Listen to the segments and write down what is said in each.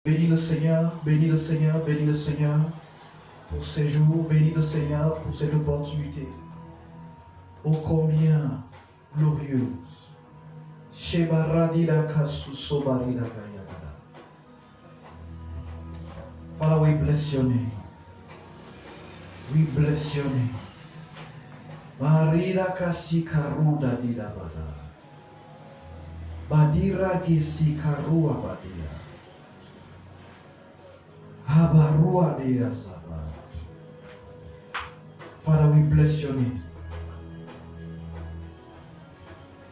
Bénis le Seigneur, bénis le Seigneur, bénis le Seigneur pour ces jours, bénis le Seigneur pour cette opportunité. Oh combien glorieuse. Father, we bless your name. We bless your name. Marida kasi karuda dida bada. Badira kisi karua badia. Habarua dida saba. Father, we bless your name.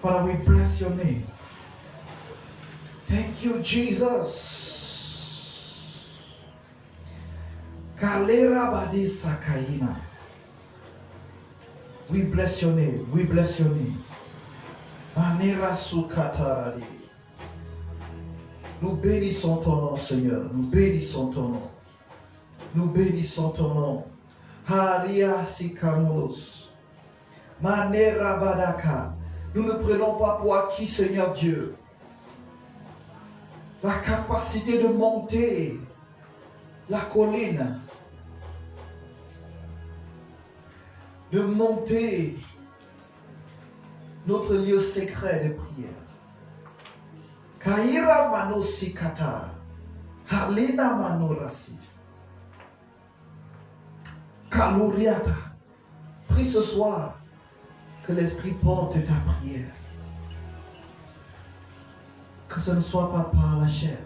Father, we bless your name. Thank you, Jesus. Kalera badi sakaina. We bless your name. We bless your name. Manera sukataradi. Nous bénissons ton nom, Seigneur. Nous bénissons ton nom. Nous bénissons ton nom. Haria sikamulos. Manera badaka. Nous ne prenons pas pour acquis, Seigneur Dieu, la capacité de monter la colline, de monter notre lieu secret de prière. Kaira mano sikata, halina mano rasi, kaluriata. Prie ce soir que l'Esprit porte ta prière. Que ce ne soit pas par la chair,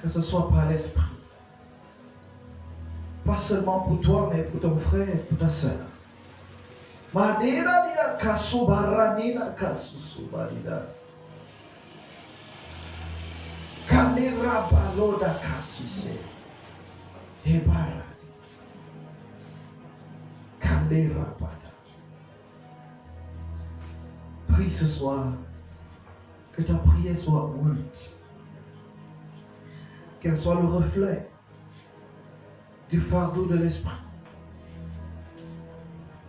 que ce soit par l'Esprit. Pas seulement pour toi, mais pour ton frère et pour ta soeur. Madira dia kasubaranina kasusubarida. Kamera baloda kasise. Ebara. Kamera bada. Prie ce soir que ta prière soit ouïe, qu'elle soit le reflet du fardeau de l'esprit.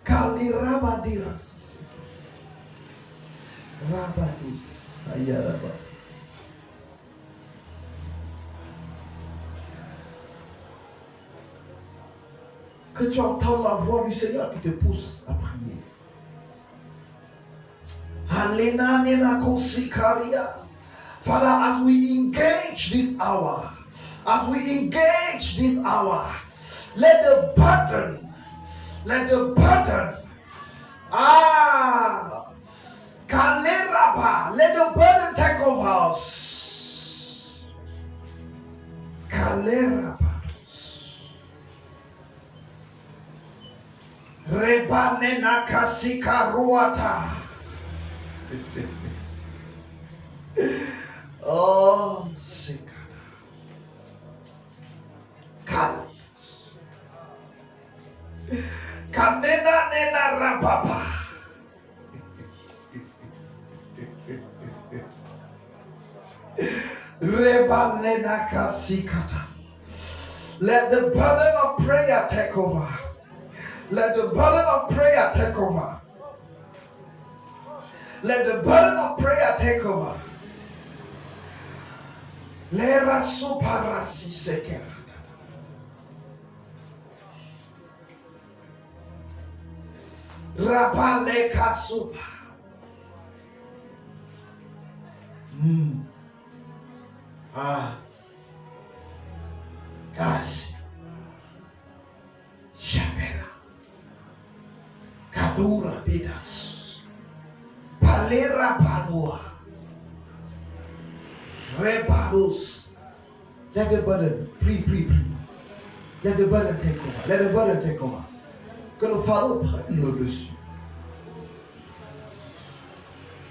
Kali rabadira sisi. Rabadus ayaraba. Que tu entends la voix du Seigneur qui te pousse à prier. Father, as we engage this hour, let the burden, let the burden take over us. Rebanena kasika ruata. Oh, sikata. Kalis. Kandena nena rapapa. Rebanena kasikata. Let the burden of prayer take over. Let the burden of prayer take over. Let the burden of prayer take over. Lera suparasi sekera. Rapale kasupa. Kasi. Shapera. Kadura bidas. Palera palua. Reparos. Let the burden, prie. Let the burden take over. Que le fardeau prenne le dessus.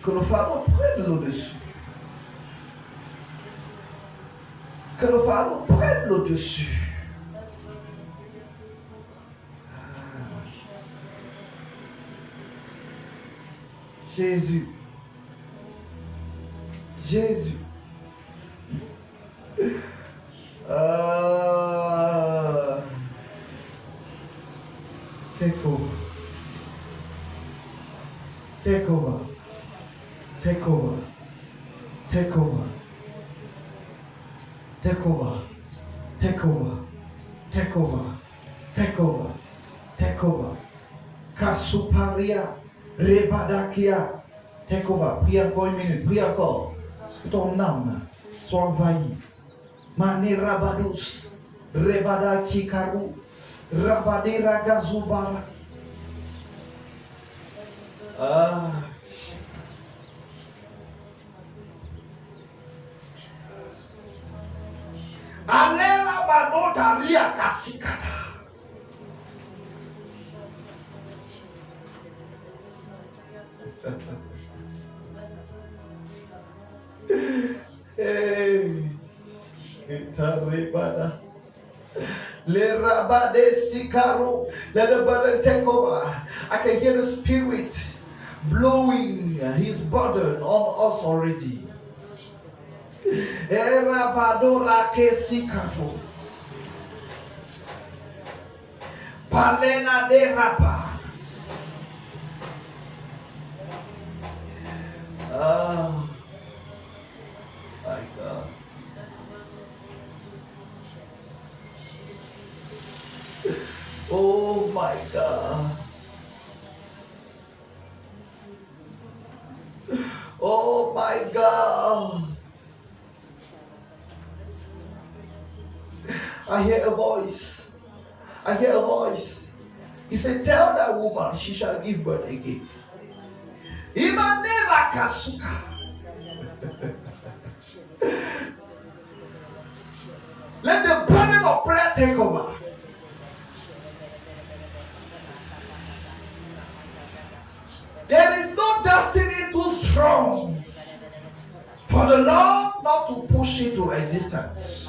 Que le fardeau prenne le dessus. Que le fardeau prenne le dessus. Jésus. Take over. Take over. Take over. Take over. Take over. Take over. Kasuparia. Rebadakia. Take over. Prie encore une minute. Prie encore. Que ton âme soit envahie. Mane Rabadus. Rebada Kikaru. Rabade Ragazubara. Ah. Alela Manota Ria Kasikata. Hey, Le Rabade Sikaro, let the burden take over. I can hear the Spirit blowing his burden on us already. Rabadora Kesikaro, Palena de Rapa. Ah. My God. Oh my God. Oh my God. I hear a voice. I hear a voice. He said, tell that woman she shall give birth again. Imanera Kasuka. Let the burden of prayer take over. There is no destiny too strong for the Lord not to push into existence.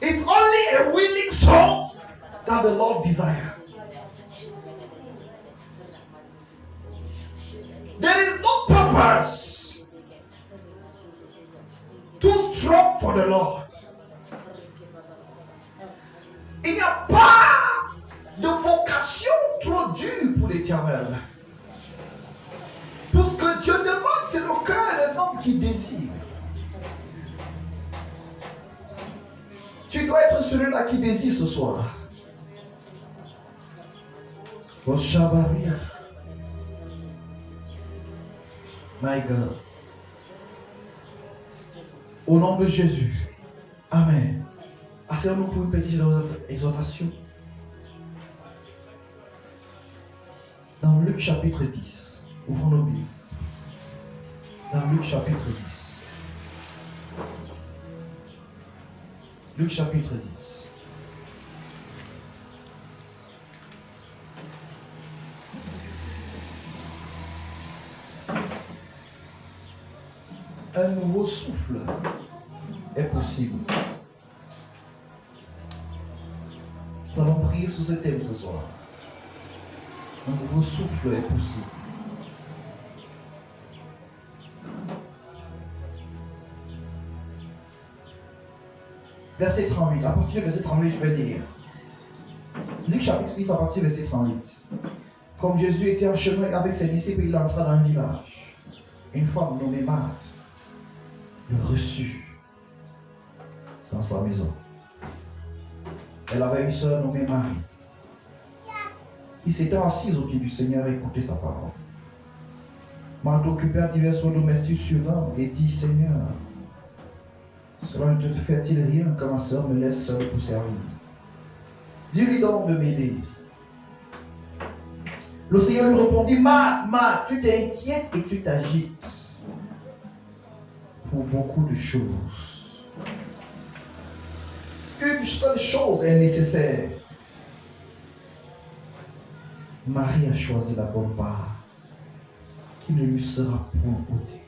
It's only a willing soul that the Lord desires. There is no purpose too strong for the Lord. Il n'y a pas de vocation trop dure pour l'Éternel. Tout ce que Dieu demande, c'est le cœur d'un homme qui désire. Tu dois être celui-là qui désire ce soir. Oh Shabaria. My God. Au nom de Jésus. Amen. Asseyons-nous pour une petite exhortation. Dans Luc chapitre 10. Ouvrons nos Bibles. Dans Luc chapitre 10. Luc chapitre 10. Un nouveau souffle est possible. Nous allons prier sous ce thème ce soir. Un nouveau souffle est possible. Verset 38. À partir du verset 38, je vais lire. Luc chapitre 10, à partir du verset 38. Comme Jésus était en chemin avec ses disciples, il entra dans un village. Une femme nommée Marthe le reçut dans sa maison. Elle avait une sœur nommée Marie. Il s'était assis au pied du Seigneur et écoutait sa parole. Marthe occupait à divers domestiques suivants et dit, Seigneur, cela ne te fait-il rien que ma sœur me laisse seule pour servir? Dis-lui donc de m'aider. Le Seigneur lui répondit, Marthe, tu t'inquiètes et tu t'agites pour beaucoup de choses. Une seule chose est nécessaire. Marie a choisi la bonne part qui ne lui sera point ôtée.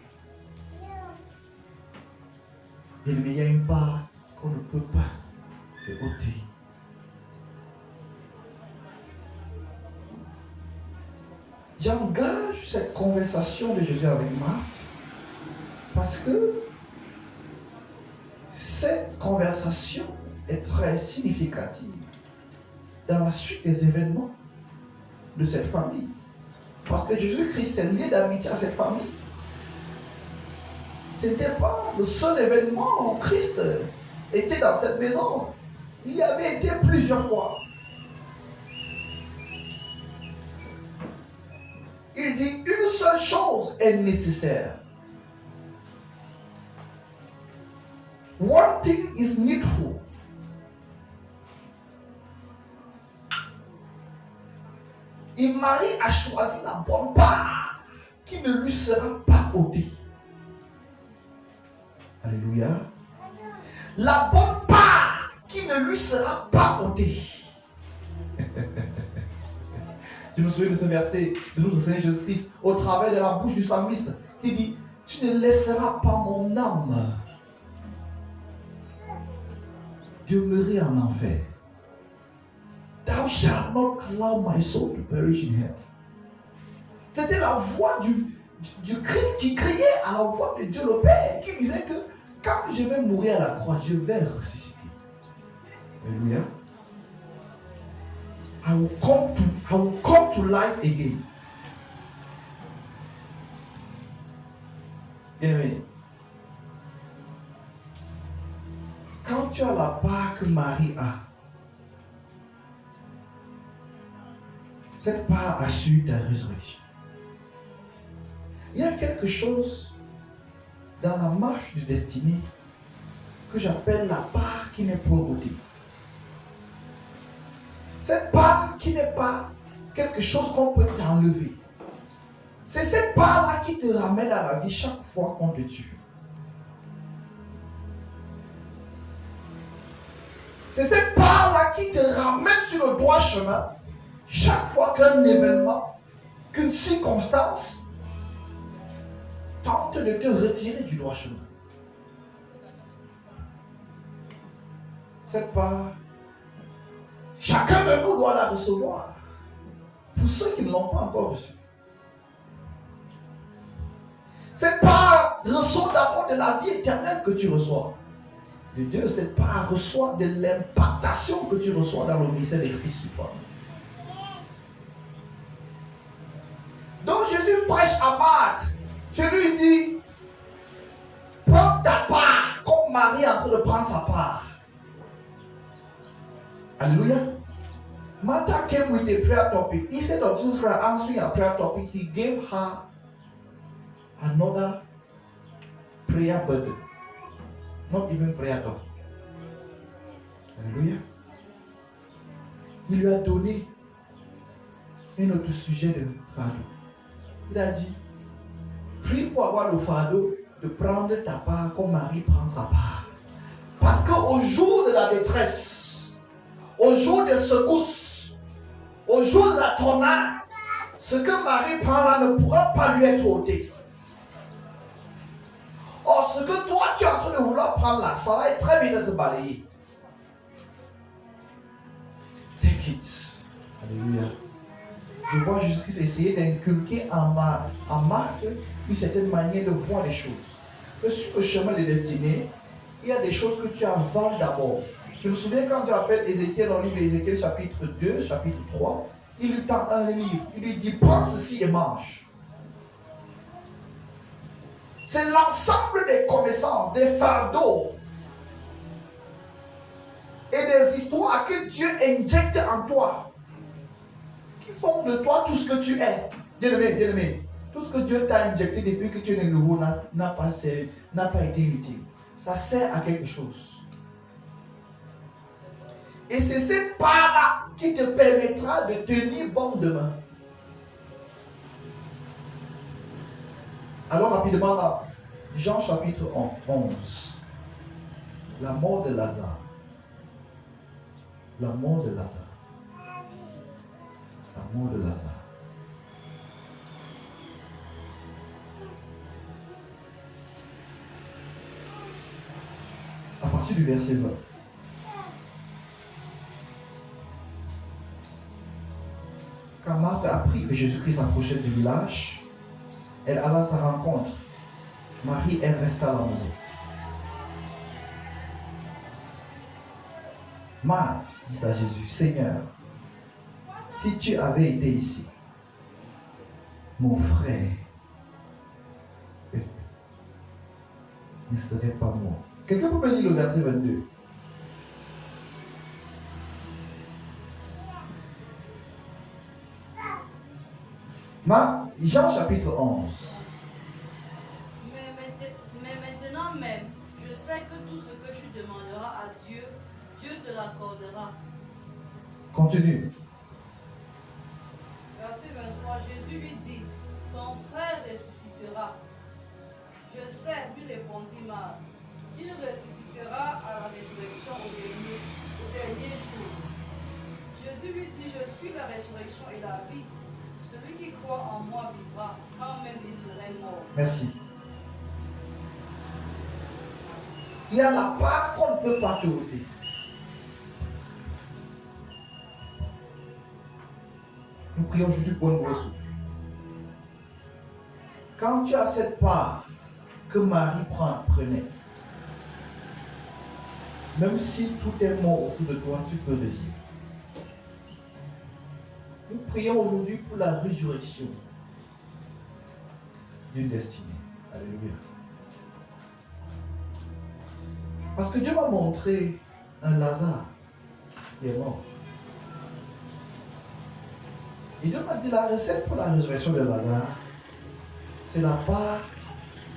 Il y a une part qu'on ne peut pas te ôter. J'engage cette conversation de Jésus avec Marthe parce que cette conversation est très significative dans la suite des événements de cette famille. Parce que Jésus-Christ est lié d'amitié à cette famille. ce n'était pas le seul événement où Christ était dans cette maison. Il y avait été plusieurs fois. Il dit une seule chose est nécessaire. One thing is needful. Et Marie a choisi la bonne part qui ne lui sera pas ôtée. Alléluia. La bonne part qui ne lui sera pas ôtée. Je me souviens de ce verset de notre Seigneur Jésus-Christ au travers de la bouche du psalmiste qui dit: tu ne laisseras pas mon âme demeurer en enfer. Thou shalt not allow my soul to perish in hell. C'était la voix du Christ qui criait à la voix de Dieu le Père, qui disait que quand je vais mourir à la croix, je vais ressusciter. Alléluia. I will come to life again. Bien-aimé, quand tu as la part que Marie a, cette part assure ta résurrection. Il y a quelque chose dans la marche de destinée que j'appelle la part qui n'est pas ôtée. Cette part qui n'est pas quelque chose qu'on peut t'enlever. C'est cette part-là qui te ramène à la vie chaque fois qu'on te tue. C'est cette part-là qui te ramène sur le droit chemin chaque fois qu'un événement, qu'une circonstance tente de te retirer du droit chemin. Cette part, chacun de nous doit la recevoir. Pour ceux qui ne l'ont pas encore reçue. Cette part reçoit d'abord de la vie éternelle que tu reçois. De Dieu, cette part reçoit de l'impactation que tu reçois dans le ministère de Christ sur toi. Donc Jésus prêche à Marthe. Je lui dis, prends ta part comme Marie est en train de prendre sa part. Alléluia. Martha came with a prayer topic. Instead of Jesus Christ answering a prayer topic, he gave her another prayer burden. Not even prayer topic. Alléluia. Il lui a donné un autre sujet de fardeau. Il a dit, prie pour avoir le fardeau de prendre ta part comme Marie prend sa part. Parce qu'au jour de la détresse, au jour des secousses, au jour de la tornade, ce que Marie prend là ne pourra pas lui être ôté. Or, ce que toi tu es en train de vouloir prendre là, ça va être très vite de te balayer. Take it. Alléluia. Je vois Jésus-Christ essayer d'inculquer en Marthe une certaine manière de voir les choses. Que sur le chemin de destinée, il y a des choses que tu avales d'abord. Je me souviens quand Dieu appelle Ézéchiel dans le livre d'Ézéchiel chapitre 2, chapitre 3, il lui tend un livre. Il lui dit, prends ceci et mange. C'est l'ensemble des connaissances, des fardeaux et des histoires que Dieu injecte en toi qui font de toi tout ce que tu es. Bien-aimé, tout ce que Dieu t'a injecté depuis que tu es né nouveau n'a pas été inutile. Ça sert à quelque chose. Et c'est cette part-là qui te permettra de tenir bon demain. Alors rapidement là, Jean chapitre 11. La mort de Lazare. La mort de Lazare. La mort de Lazare. À partir du verset 20. Quand Marthe a appris que Jésus-Christ approchait du village, elle alla à sa rencontre. Marie, elle resta à la maison. Marthe dit à Jésus, Seigneur, si tu avais été ici, mon frère ne serait pas mort. Quelqu'un peut me dire le verset 22? Jean chapitre 11. Mais maintenant même, je sais que tout ce que tu demanderas à Dieu, Dieu te l'accordera. Continue. Verset 23, Jésus lui dit, ton frère ressuscitera. Je sais, lui répondit Marthe, il ressuscitera à la résurrection au dernier jour. Jésus lui dit, je suis la résurrection et la vie. Celui qui croit en moi vivra, quand même il serait mort. Merci. Il y a la part qu'on ne peut pas te ôter. Nous prions aujourd'hui pour une ressource. Quand tu as cette part que Marie prenait, même si tout est mort autour de toi, tu peux le vivre. Nous prions aujourd'hui pour la résurrection d'une destinée. Alléluia. Parce que Dieu m'a montré un Lazare qui est mort. Et Dieu m'a dit la recette pour la résurrection de Lazare, c'est la part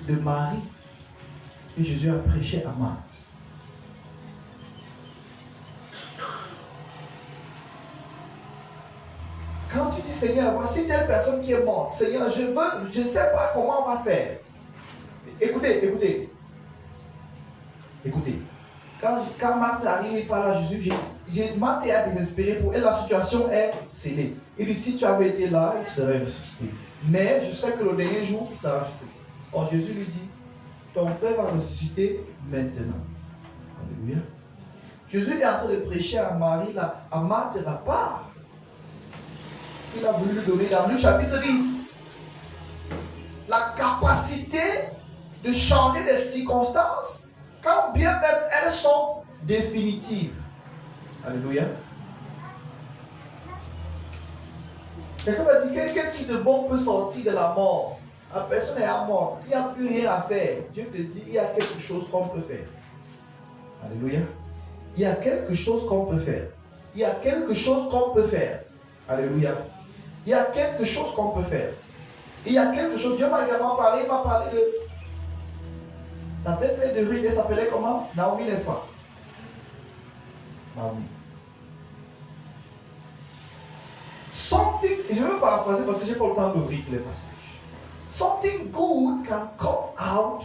de Marie que Jésus a prêché à Marthe. Quand tu dis Seigneur, voici telle personne qui est morte, Seigneur, je ne sais pas comment on va faire. Écoutez. Quand Marthe arrive et parle à Jésus, Marthe est désespérée pour elle, la situation est scellée. Il dit, si tu avais été là, il serait ressuscité. Mais je sais que le dernier jour, il sera ressuscité. Or Jésus lui dit, ton frère va ressusciter maintenant. Alléluia. Jésus est en train de prêcher à Marthe la part qu'il a voulu lui donner dans Luc chapitre 10. La capacité de changer les circonstances quand bien même elles sont définitives. Alléluia. Quelqu'un m'a dit, qu'est-ce qui de bon peut sortir de la mort? La personne est à mort, il n'y a plus rien à faire. Dieu te dit, il y a quelque chose qu'on peut faire. Alléluia. Il y a quelque chose qu'on peut faire. Il y a quelque chose qu'on peut faire. Alléluia. Il y a quelque chose qu'on peut faire. Il y a quelque chose. Dieu m'a également parlé, il m'a parlé de la belle-mère de Ruth, elle s'appelait comment? Naomi, n'est-ce pas? Naomi. Something, je vais paraphraser parce que je n'ai pas le temps d'ouvrir les passages. Something good can come out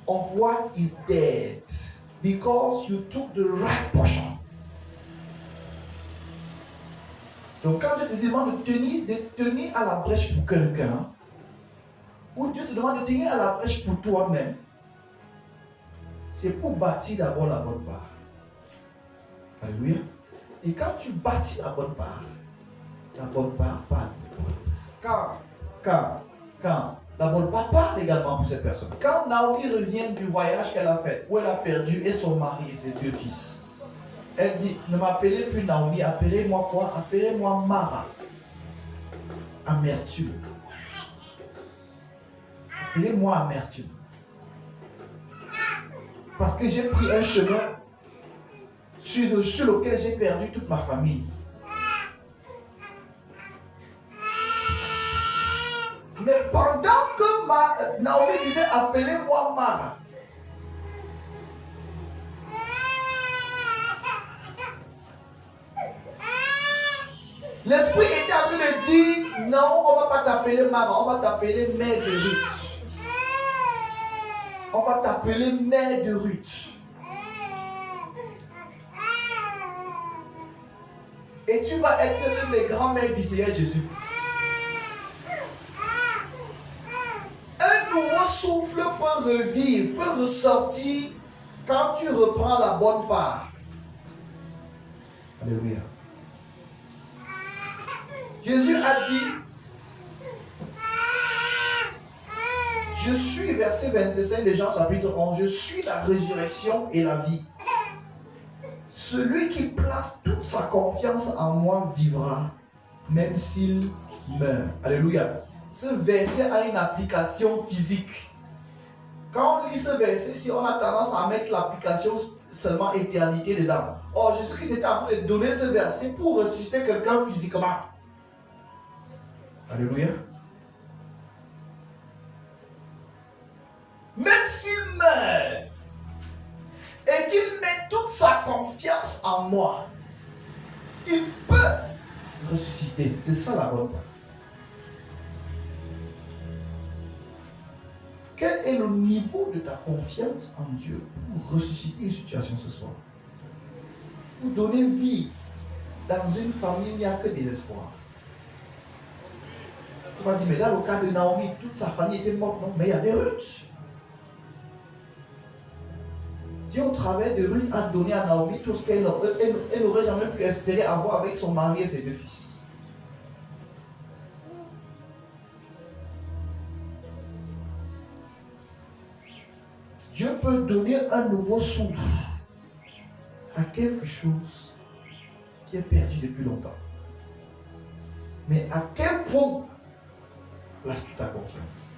of what is dead because you took the right portion. Donc quand Dieu te demande de tenir à la brèche pour quelqu'un, ou Dieu te demande de tenir à la brèche pour toi-même, c'est pour bâtir d'abord la bonne part. Alléluia. Et quand tu bâtis la bonne part parle. Quand la bonne part parle également pour cette personne. Quand Naomi revient du voyage qu'elle a fait, où elle a perdu et son mari et ses deux fils, elle dit, ne m'appelez plus Naomi, appelez-moi quoi? Appelez-moi Mara. Amertume. Appelez-moi amertume. Parce que j'ai pris un chemin sur lequel j'ai perdu toute ma famille. Mais pendant que Naomi disait appelez-moi Mara, l'esprit était en train de dire non, on ne va pas t'appeler Mara, on va t'appeler mère de Ruth. On va t'appeler mère de Ruth. Et tu vas être l'une des grands-mères du Seigneur Jésus. Un nouveau souffle peut revivre, peut ressortir quand tu reprends la bonne part. Alléluia. Jésus a dit, je suis, verset 25 de Jean chapitre 11, je suis la résurrection et la vie. Celui qui place toute sa confiance en moi vivra, même s'il meurt. Alléluia. Ce verset a une application physique. Quand on lit ce verset, si on a tendance à mettre l'application seulement éternité dedans. Or, Jésus-Christ était en train de donner ce verset pour ressusciter quelqu'un physiquement. Alléluia. Même s'il meurt et qu'il met toute sa confiance en moi, il peut ressusciter. C'est ça la bonne part. Quel est le niveau de ta confiance en Dieu pour ressusciter une situation ce soir? Pour donner vie dans une famille, il n'y a que désespoir. Tu m'as dit, mais là, le cas de Naomi, toute sa famille était morte, non? Mais il y avait Ruth. Dieu, au travers de Ruth, a donné à Naomi tout ce qu'elle n'aurait jamais pu espérer avoir avec son mari et ses 2 fils. Dieu peut donner un nouveau souffle à quelque chose qui est perdu depuis longtemps. Mais à quel point places-tu ta confiance?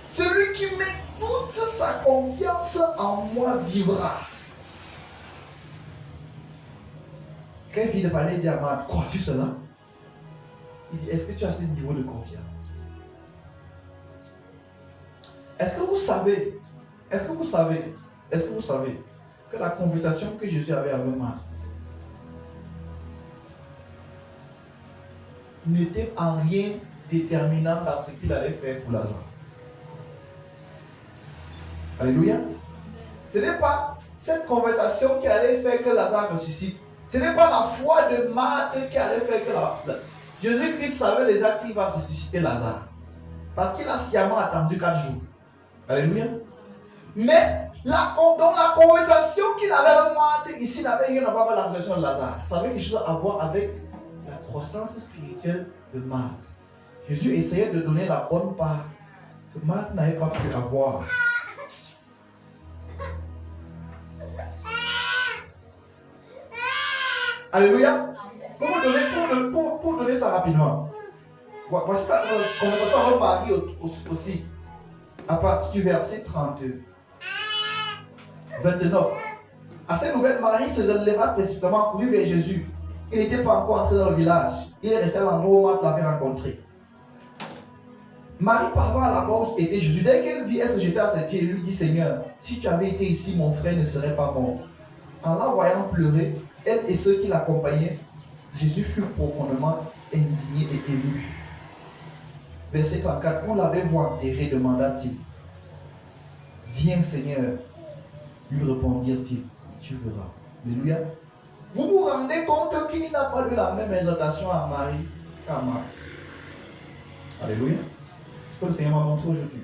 Celui qui met toute sa confiance en moi vivra. Quand il finit de parler, il dit à moi, crois-tu cela? Il dit, est-ce que tu as ce niveau de confiance? Est-ce que vous savez que la conversation que Jésus avait avec Marthe n'était en rien déterminant dans ce qu'il allait faire pour Lazare? Alléluia. Ce n'est pas cette conversation qui allait faire que Lazare ressuscite. Ce n'est pas la foi de Marthe qui allait faire que Jésus-Christ savait déjà qu'il va ressusciter Lazare. Parce qu'il a sciemment attendu 4 jours. Alléluia. Mais dans la conversation qu'il avait avec Marthe, ici, n'avait rien à voir avec la résurrection de Lazare. Ça avait quelque chose à voir avec la croissance spirituelle de Marthe. Jésus essayait de donner la bonne part que Marthe n'avait pas pu avoir. Alléluia. Pour donner ça rapidement. Voici sa conversation avec Marie aussi. À partir du verset 29. À cette nouvelle, Marie se leva précipitamment courut vers Jésus. Il n'était pas encore entré dans le village. Il est resté à l'endroit où Marthe l'avait rencontré. Marie parvint à la mort où était Jésus. Dès qu'elle vit, elle se jeta à ses pieds et lui dit, Seigneur, si tu avais été ici, mon frère ne serait pas mort. En la voyant pleurer, elle et ceux qui l'accompagnaient, Jésus fut profondément indigné et ému. Verset 34, on l'avait vu et redemanda-t-il. Viens Seigneur, lui répondirent-ils, tu verras. Alléluia. Vous vous rendez compte qu'il n'a pas eu la même exhortation à Marie qu'à Marthe. Alléluia. C'est ce que le Seigneur m'a montré aujourd'hui.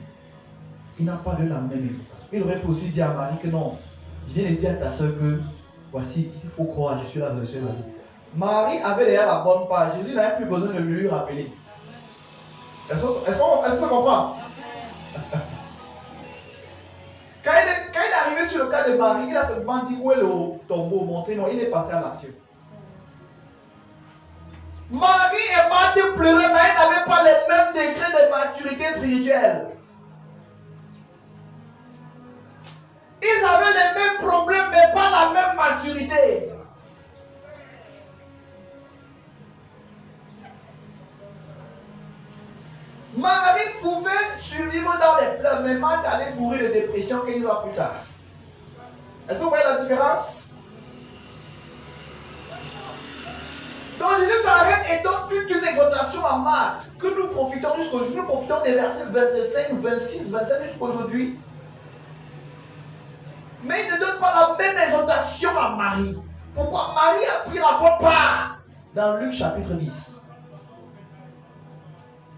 Il n'a pas eu la même exhortation. Il aurait pu aussi dire à Marie que non, viens dire à ta soeur que voici, il faut croire, je suis là, je suis là. Marie avait déjà la bonne part. Jésus n'avait plus besoin de lui rappeler. Est-ce qu'on comprend? Quand il est arrivé sur le cas de Marie, il a seulement dit où est le tombeau monté. Non, il est passé à l'action. Marie et Marthe pleuraient, mais ils n'avaient pas les mêmes degrés de maturité spirituelle. Ils avaient les mêmes problèmes, mais pas la même maturité. Marie pouvait survivre dans les pleurs, mais Marthe allait mourir de dépression 15 ans plus tard. Est-ce que vous voyez la différence? Donc Jésus s'arrête et donne toute une exhortation à Marthe que nous profitons jusqu'aujourd'hui. Nous profitons des versets 25, 26, 27 jusqu'aujourd'hui. Mais il ne donne pas la même exhortation à Marie. Pourquoi? Marie a pris la bonne part dans Luc chapitre 10.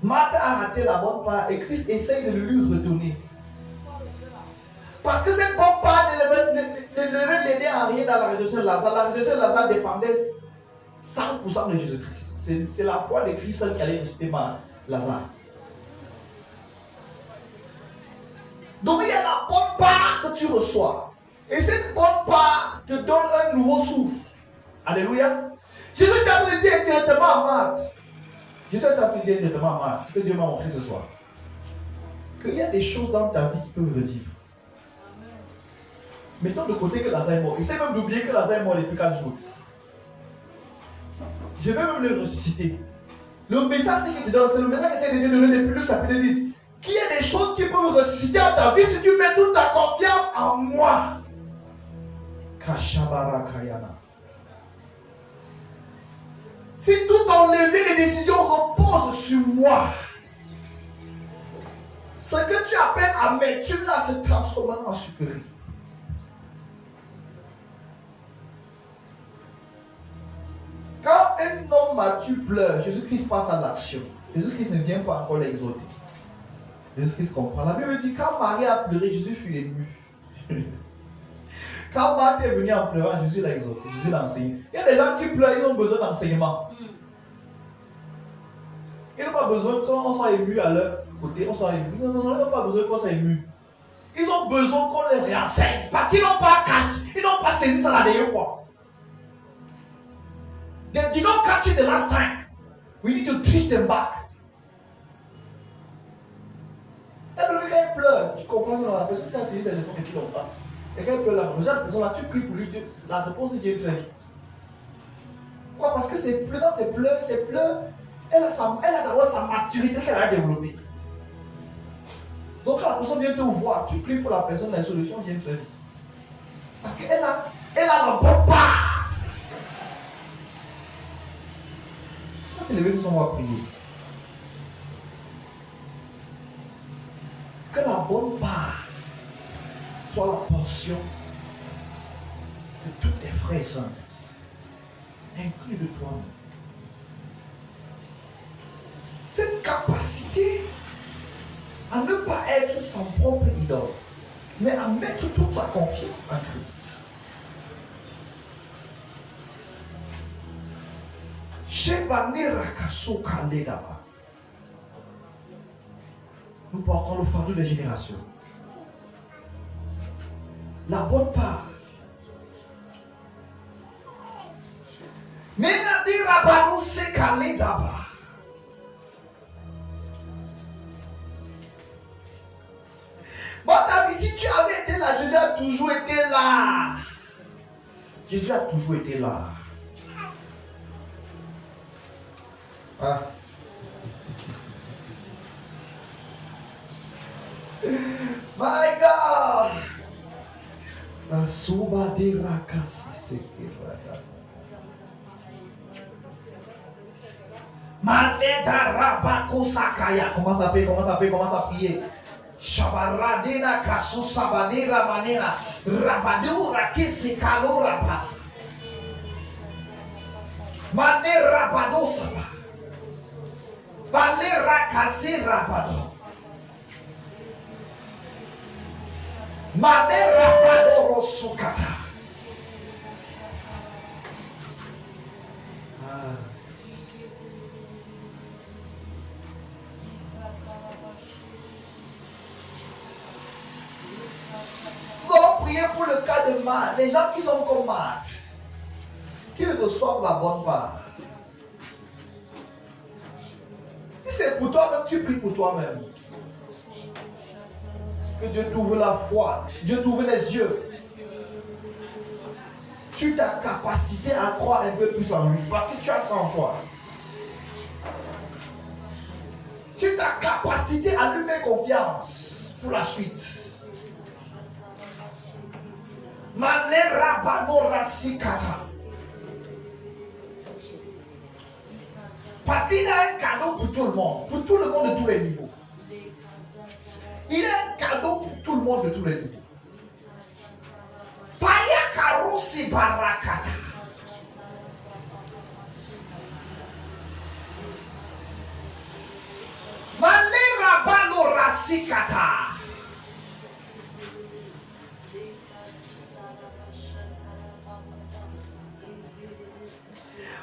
Marthe a raté la bonne part et Christ essaye de le lui redonner. Parce que cette bonne part ne devait l'aider à rien dans la résurrection de Lazare. La résurrection de Lazare dépendait 100% de Jésus-Christ. C'est la foi de Christ seul qui allait ressusciter Lazare. Donc il y a la bonne part que tu reçois. Et cette bonne part te donne un nouveau souffle. Alléluia. Jésus t'a dit directement à Marthe. Jésus t'a dit directement à Marthe. Ce que Dieu m'a montré ce soir. qu'il y a des choses dans ta vie qui peuvent revivre. Mettons de côté que Lazare est mort. Essaye même d'oublier que Lazare est mort depuis 4 jours. Je vais même le ressusciter. Le message que tu donnes, c'est le message que j'essaie de te donner depuis le chapitre 10. Qu'il y a des choses qui peuvent ressusciter en ta vie si tu mets toute ta confiance en moi. Kashabara Kayana. Si tout ton levier de décision repose sur moi, ce que tu appelles amertume là se transformera en sucrerie. Quand un homme mature pleure, Jésus-Christ passe à l'action. Jésus-Christ ne vient pas encore l'exhorter. Jésus-Christ comprend. La Bible dit quand Marie a pleuré, Jésus fut ému. Quand Marthe est venue en pleurant, Jésus l'a exhorté, Jésus l'a enseigné. Il y a des gens qui pleurent, ils ont besoin d'enseignement. Ils n'ont pas besoin qu'on soit ému à leur côté, on soit ému. Non, ils n'ont pas besoin qu'on soit ému. Ils ont besoin qu'on les réenseigne. Parce qu'ils n'ont pas caché, ils n'ont pas saisi ça la dernière fois. They did not catch it the last time. We need to teach them back. Et donc, quand il pleure, tu comprends que la personne s'est assise ses leçons depuis longtemps. Et quand il pleure, la personne-là, tu pries pour lui, la réponse est Dieu très vite. Pourquoi? Parce que ses pleurs, elle a d'abord sa maturité qu'elle a développée. Donc quand la personne vient te voir, tu pries pour la personne, la solution vient très vite. Parce qu'elle a la bonne part. Quand tu lever sur son mot à prier, que la bonne part soit la portion de tous tes frères et sœurs, inclus de toi-même. Cette capacité à ne pas être son propre idole, mais à mettre toute sa confiance en Christ. Nous portons le fardeau des générations. La bonne part. Si tu avais été là, Jésus a toujours été là. Jésus a toujours été là. Ah. My God. La souba de rakasi sekirada. Maneta rabako sakaya. Commence à prier. Shabaradina kasu sabadira manera. Rabadura kisi kalora pa. Manera padosaba. Valera kasi rabado. Manera padoro sukata. Nous allons prier pour le cas de Marthe. Les gens qui sont comme Marthe, qui reçoivent la bonne part. Si c'est pour toi-même, tu pries pour toi-même. Que Dieu t'ouvre la foi, Dieu t'ouvre les yeux sur ta capacité à croire un peu plus en lui, parce que tu as sans foi. Sur ta capacité à lui faire confiance pour la suite. Manera banora sikata. Parce qu'il a un cadeau pour tout le monde de tous les niveaux. Il a un cadeau pour tout le monde de tous les niveaux. Paya karusi barakata. Manera banora sikata.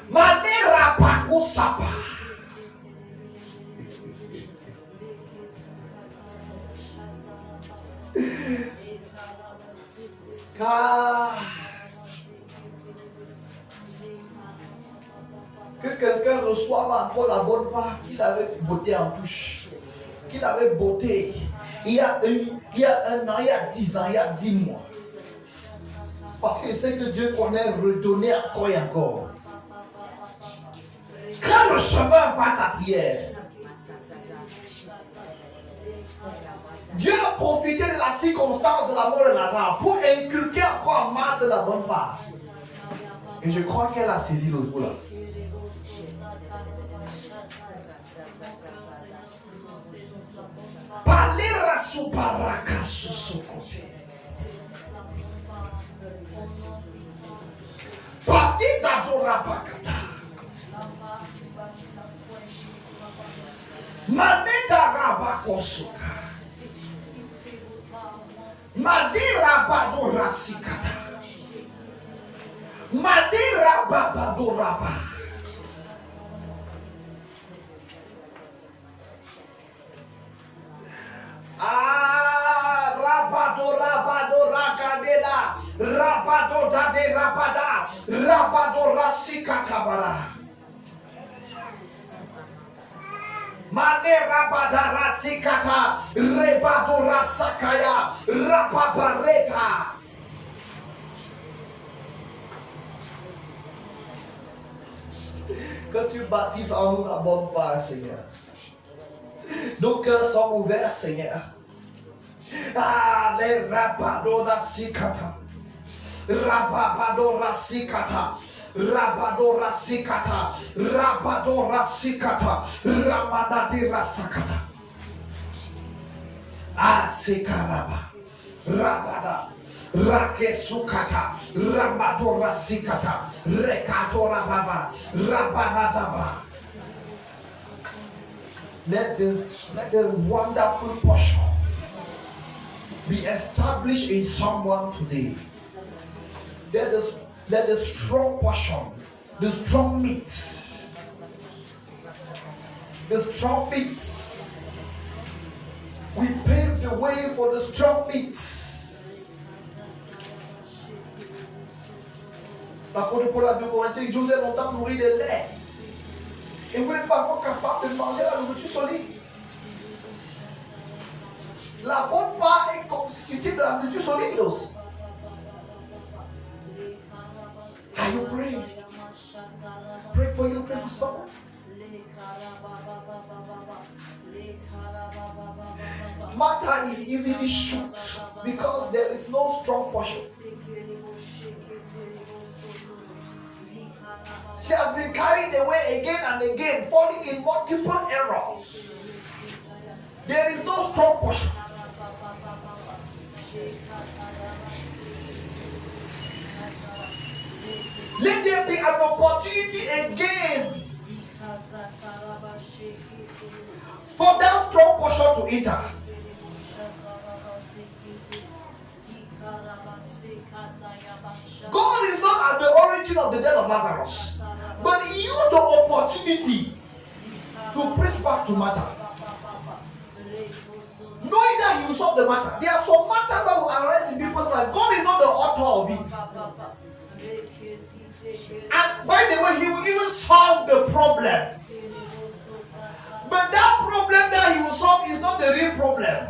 Manera pakusapa. Que quelqu'un reçoive encore la bonne part qu'il avait beauté en touche, qu'il avait beauté, il y a 1 an, il y a 10 ans, il y a 10 mois. Parce que je sais que Dieu connaît redonner encore et encore. Quand le chemin par ta prière, Dieu a profité de la circonstance de la mort de Lazare pour inculquer encore à Marthe la bonne part. Et je crois qu'elle a saisi le jour là. Palera sous paraka sous son côté. Patita dorapakata. Maneta rabakosuka. Madira badora sikata. Madira babadoraba. Rabadora kadela. Rabado dade rabada. Rabadora sikatabara. Mane rabada rasikata. Rebadora sakaya. Rababareta. Que tu bâtisses en nous la bonne part, Seigneur. Nos cœurs sont ouverts, Seigneur. Ah, les rabadora sikata. Rabadora sikata. Rabadora sikata. Rabadora sikata. Ramadadira sakata. Ah, sikaraba. Rabada. Rakesukata. Ramadora sikata. Rekatora baba. Rabanadaba. Let the wonderful portion be established in someone today. Let the strong portion, the strong meat, we pave the way for the strong meat. L'apôtre Paul a dit aux Corinthiens, je vous ai longtemps nourri de lait. Et vous n'êtes pas encore capable de manger la nourriture solide. La bonne part est constituée de la nourriture solide aussi. Are you praying? Pray for you, pray for someone. Matter is easily shoot because there is no strong portion. She has been carried away again and again, falling in multiple errors. There is no strong portion. Let there be an opportunity again for that strong portion to enter. God is not at the origin of the death of Lazarus, but he used the opportunity to preach back to matter. Knowing that he will solve the matter. There are some matters that will arise in people's life. God is not the author of it. And by the way, he will even solve the problem. But that problem that he will solve is not the real problem.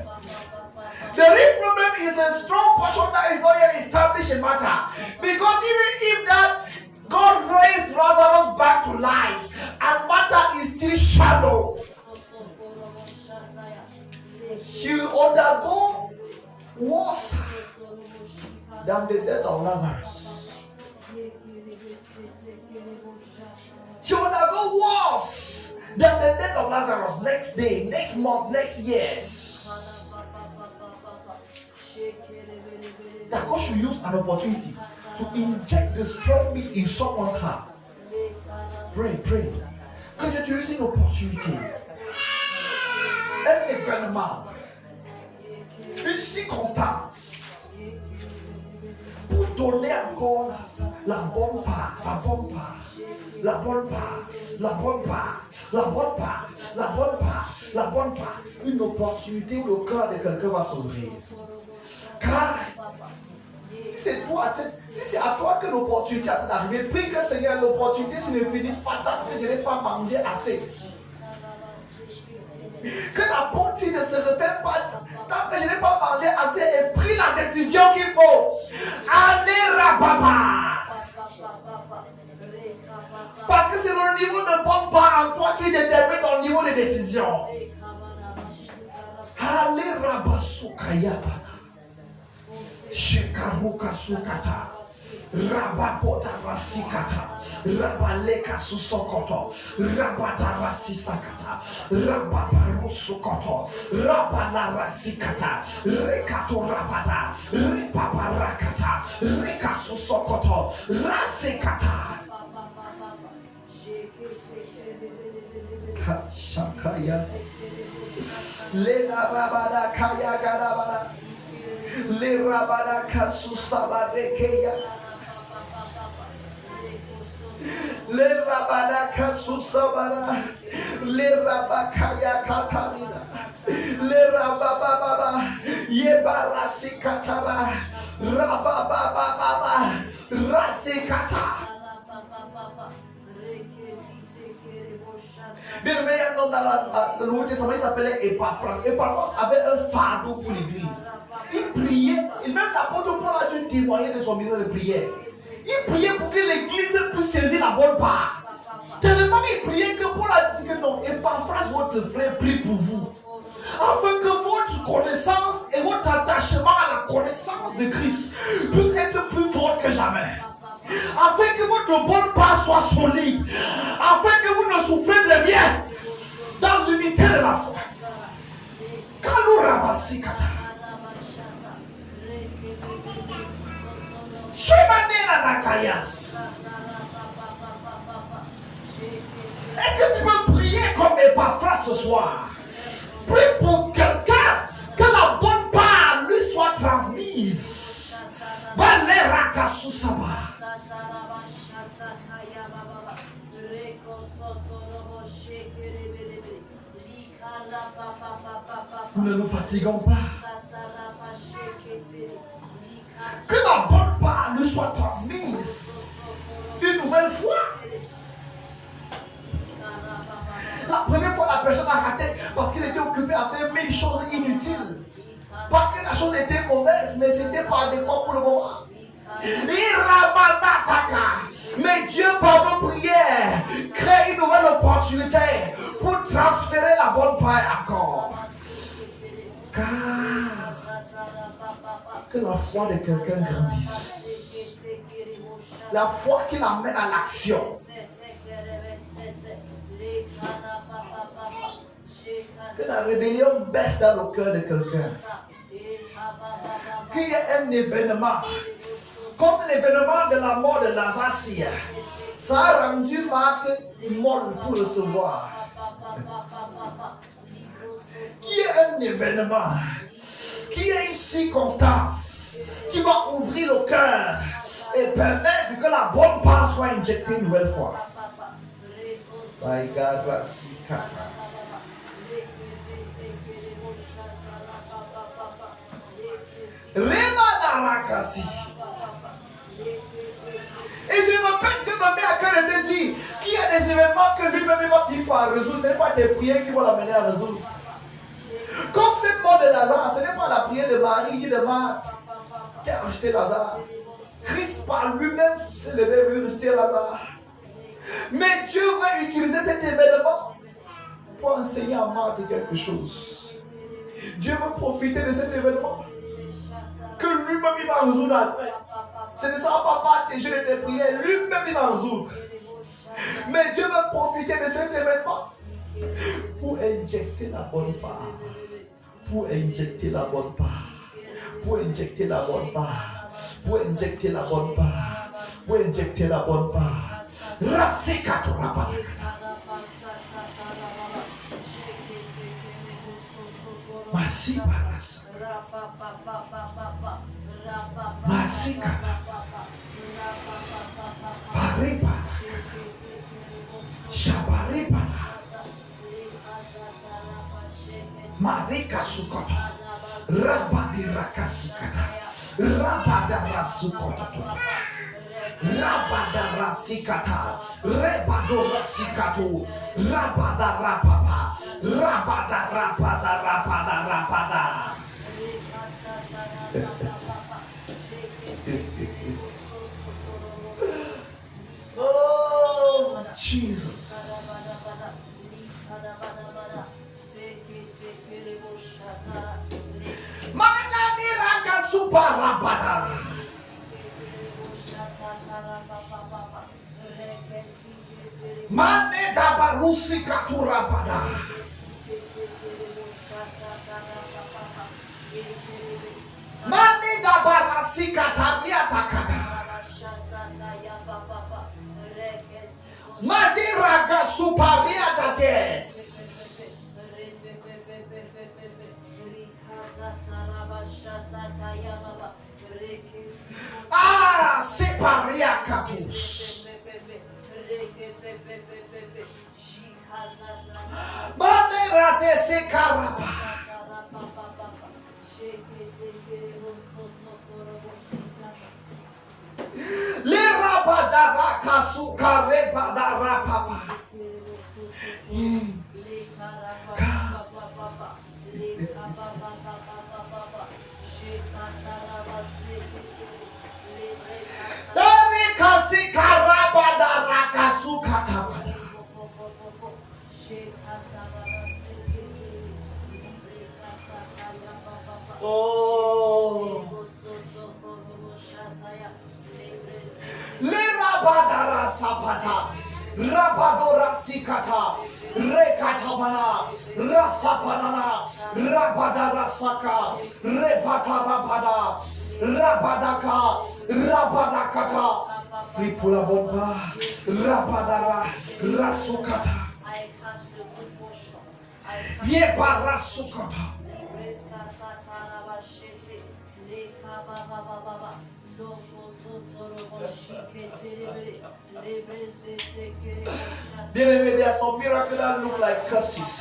The real problem is the strong portion that is not yet established in matter. Because even if that God raised Lazarus back to life and matter is still shallow, she will undergo worse than the death of Lazarus. She will undergo worse than the death of Lazarus next day, next month, next year. That God should use an opportunity to inject the strong meat in someone's heart. Pray. Que Dieu utilise une opportunité, un événement, une circonstance pour donner encore la bonne part, une opportunité où le cœur de quelqu'un va s'ouvrir. Car si c'est à toi que l'opportunité est arrivée, prie que Seigneur, l'opportunité ne finisse pas tant que je n'ai pas mangé assez. Que la porte ne se referme pas tant que Rabasukayaba. Shekaruka sukata. Rabapota rasikata. Rabaleka susokoto. Rabata rasisakata. Rabaparusukoto. Rabala rasikata. Rekato rabata. Repaparakata. Rekasusokoto. Rasikata. Shakaya. Lena rabada kaya garabada. Le rabada kasusaba rekeya. Le rabada kasusabara. Le rabakaya katamina. Le rabababa. Yebarasi katara. Rabababa. Rasikata. Bien, mais un homme dans le Nouveau Testament, il s'appelait Epaphras. Epaphras avait un fardeau pour l'église. Il priait, et même l'apôtre Paul a dû témoigner de son ministère de prière. Il priait pour que l'église puisse saisir la bonne part. Tellement il priait que Paul a dit que non, Epaphras, votre frère, prie pour vous. Afin que votre connaissance et votre attachement à la connaissance de Christ puisse être plus fort que jamais. Afin que votre bonne part soit solide, afin que vous ne souffrez de rien dans l'unité de la foi. Kalurabasikata. Shemanena Nakayas. Est-ce que tu peux prier comme Epaphras ce soir? Prie pour quelqu'un que la bonne part lui soit transmise. Valera Kasusaba. Nous ne nous fatiguons pas. Que la bonne part lui soit transmise une nouvelle fois. La première fois, la personne a raté parce qu'il était occupé à faire 1000 choses inutiles. Pas que la chose était mauvaise, mais c'était pas adéquat pour le moment. Mais Dieu, par nos prières, crée une nouvelle opportunité pour transférer la bonne part encore. Car que la foi de quelqu'un grandisse. La foi qui l'amène à l'action. Que la rébellion baisse dans le cœur de quelqu'un. Qu'il y ait un événement. Comme l'événement de la mort de Lazare, ça a rendu Marc molle pour recevoir. Qu'il y ait un événement, qu'il y ait une circonstance qui va ouvrir le cœur et permettre que la bonne part soit injectée une nouvelle fois. Remanarakasi. Et je me rappelle que ma mère à cœur était dit qu'il y a des événements que lui-même va finir par résoudre. Ce n'est pas tes prières qui vont l'amener à résoudre. Comme cette mort de Lazare, ce n'est pas la prière de Marie ni de Marthe qui a acheté Lazare. Christ par lui-même s'est levé et veut rester Lazare. Mais Dieu va utiliser cet événement pour enseigner à Marthe quelque chose. Dieu veut profiter de cet événement que lui-même il va résoudre après. Ce ne sera pas partager de tes prières, lui-même il va résoudre. Mais Dieu veut profiter de cet événement pour injecter la bonne part. Pour injecter la bonne part. Pour injecter la bonne part. Pour injecter la bonne part. Pour injecter la bonne part. Rasikato Rabalakata. Masiparas. Masika. Paripa. Shabaripa. Marika Sukota. Rabadi Rakasikata. Rabada Rasukota. Rabada Rasikata. Rebado Rasikato. Rabada Rapapa. Rabada Rapada Rapada Rapada. Oh, Jesus. Suparabada. Maneta barusi katurabada. Maneta barasi kataria takata. Madiraga suparia tates. Ah, separia katus. Manera de sekaraba. Le rabadara kasuka rebadara papa. Dari kasi karabadara kasuka tabada. Oh. Le rabadara sapata, rabadora sikata, rekatabana, rasapanana, rabadara saka, repata rabada, rabadaka, rabadakata, ripula bomba, rabadara, rasukata, yepa rasukata. There are some miracles that look like curses.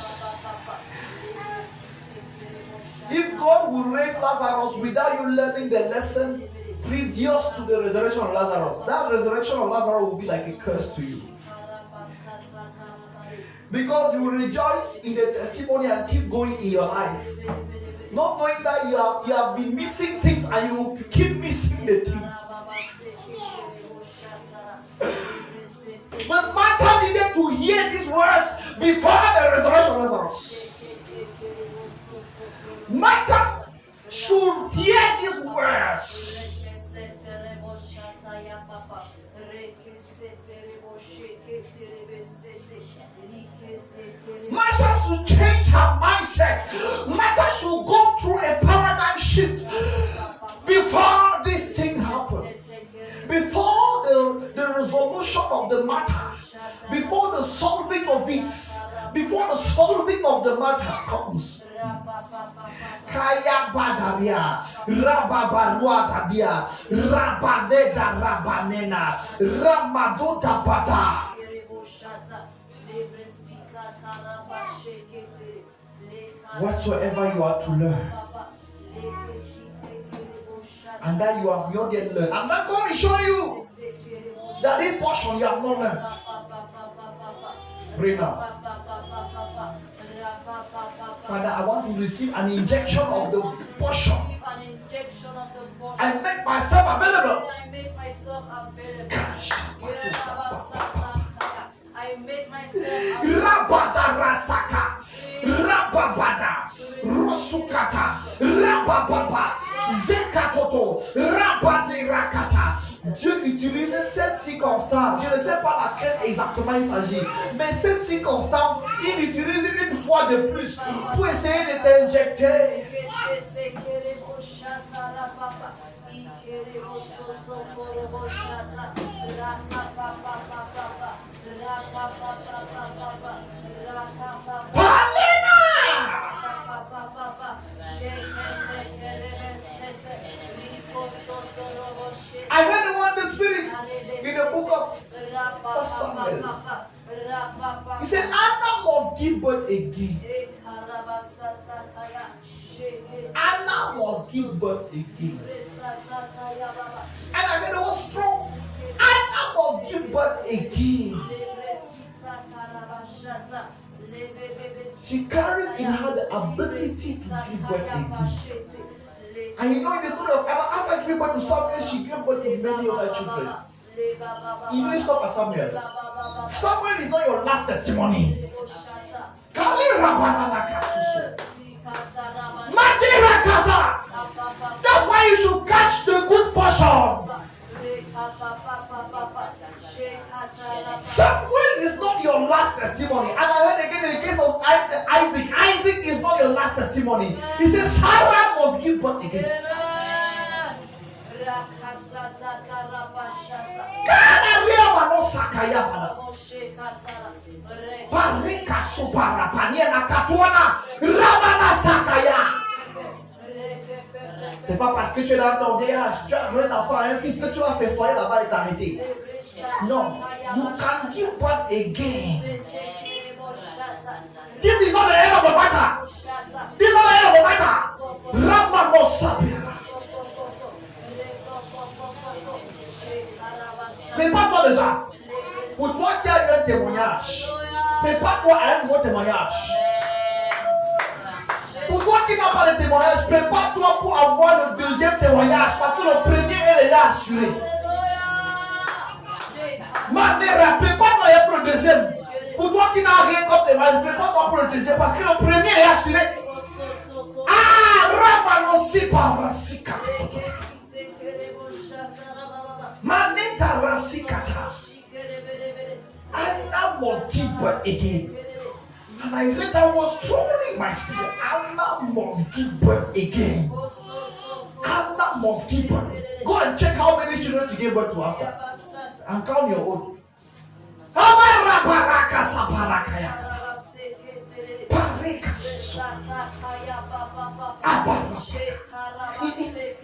If God will raise Lazarus without you learning the lesson previous to the resurrection of Lazarus, that resurrection of Lazarus will be like a curse to you. Because you will rejoice in the testimony and keep going in your life. Not knowing that you have been missing things and you keep missing the things. But Martha needed to hear these words before the resurrection of Lazarus. Martha should hear these words. Martha should change her mindset. Martha should go through a paradigm shift before this thing happened. Before the resolution of the matter, before the solving of it, before the solving of the matter comes. Kaya badaria, rababarua tadia, rabadeda rabanena, ramadota pata. Whatsoever you are to learn, and that you have not yet learned, and that God is showing you that this portion you have not learned. Pray now. Father, I want to receive an injection of the portion. I make myself available. I make myself Rabada rasaka, rababada, rosukata, rabababa, zekatoto, rabadi rakata. Dieu utilise cette circonstance. Je ne sais pas laquelle exactement il s'agit, mais cette circonstance, il utilise une fois de plus pour essayer de t'injecter. I heard the word the Spirit in the book of 1 Samuel. He said, Anna must give birth again. Anna must give birth again. And I heard it was strong. Anna must give birth again. She carries in her the ability to give birth again. And you know in the story of Anna, after giving birth to Samuel, she gave birth to many other children. You didn't stop at Samuel. Samuel is not your last testimony. That's why you should your last testimony. And I heard again in the case of Isaac. Isaac is not your last testimony. He says Sarah must give birth again. C'est pas parce que tu es dans ton vieillage, tu as un enfant, un fils que tu vas festoyer là-bas et t'arrêter. Non, you can give birth again. This is not the end of the matter. This is not the end of the matter. Ramamosabira. Prépare-toi déjà. Pour toi qui as eu un témoignage, prépare-toi à un nouveau témoignage. Pour toi qui n'as pas de témoignage, prépare-toi pour avoir le deuxième témoignage parce que le premier est déjà assuré. Manera, prépare-toi pour le deuxième. Pour toi qui n'as rien comme témoignage, prépare-toi pour le deuxième parce que le premier est assuré. Ah, Ramanosi Parasika. Maneta Rasikata. Anna must give birth again. And I read that was strongly in my spirit. Anna must give birth again. Anna must give birth. Go and check how many children she gave birth to after. And count your own.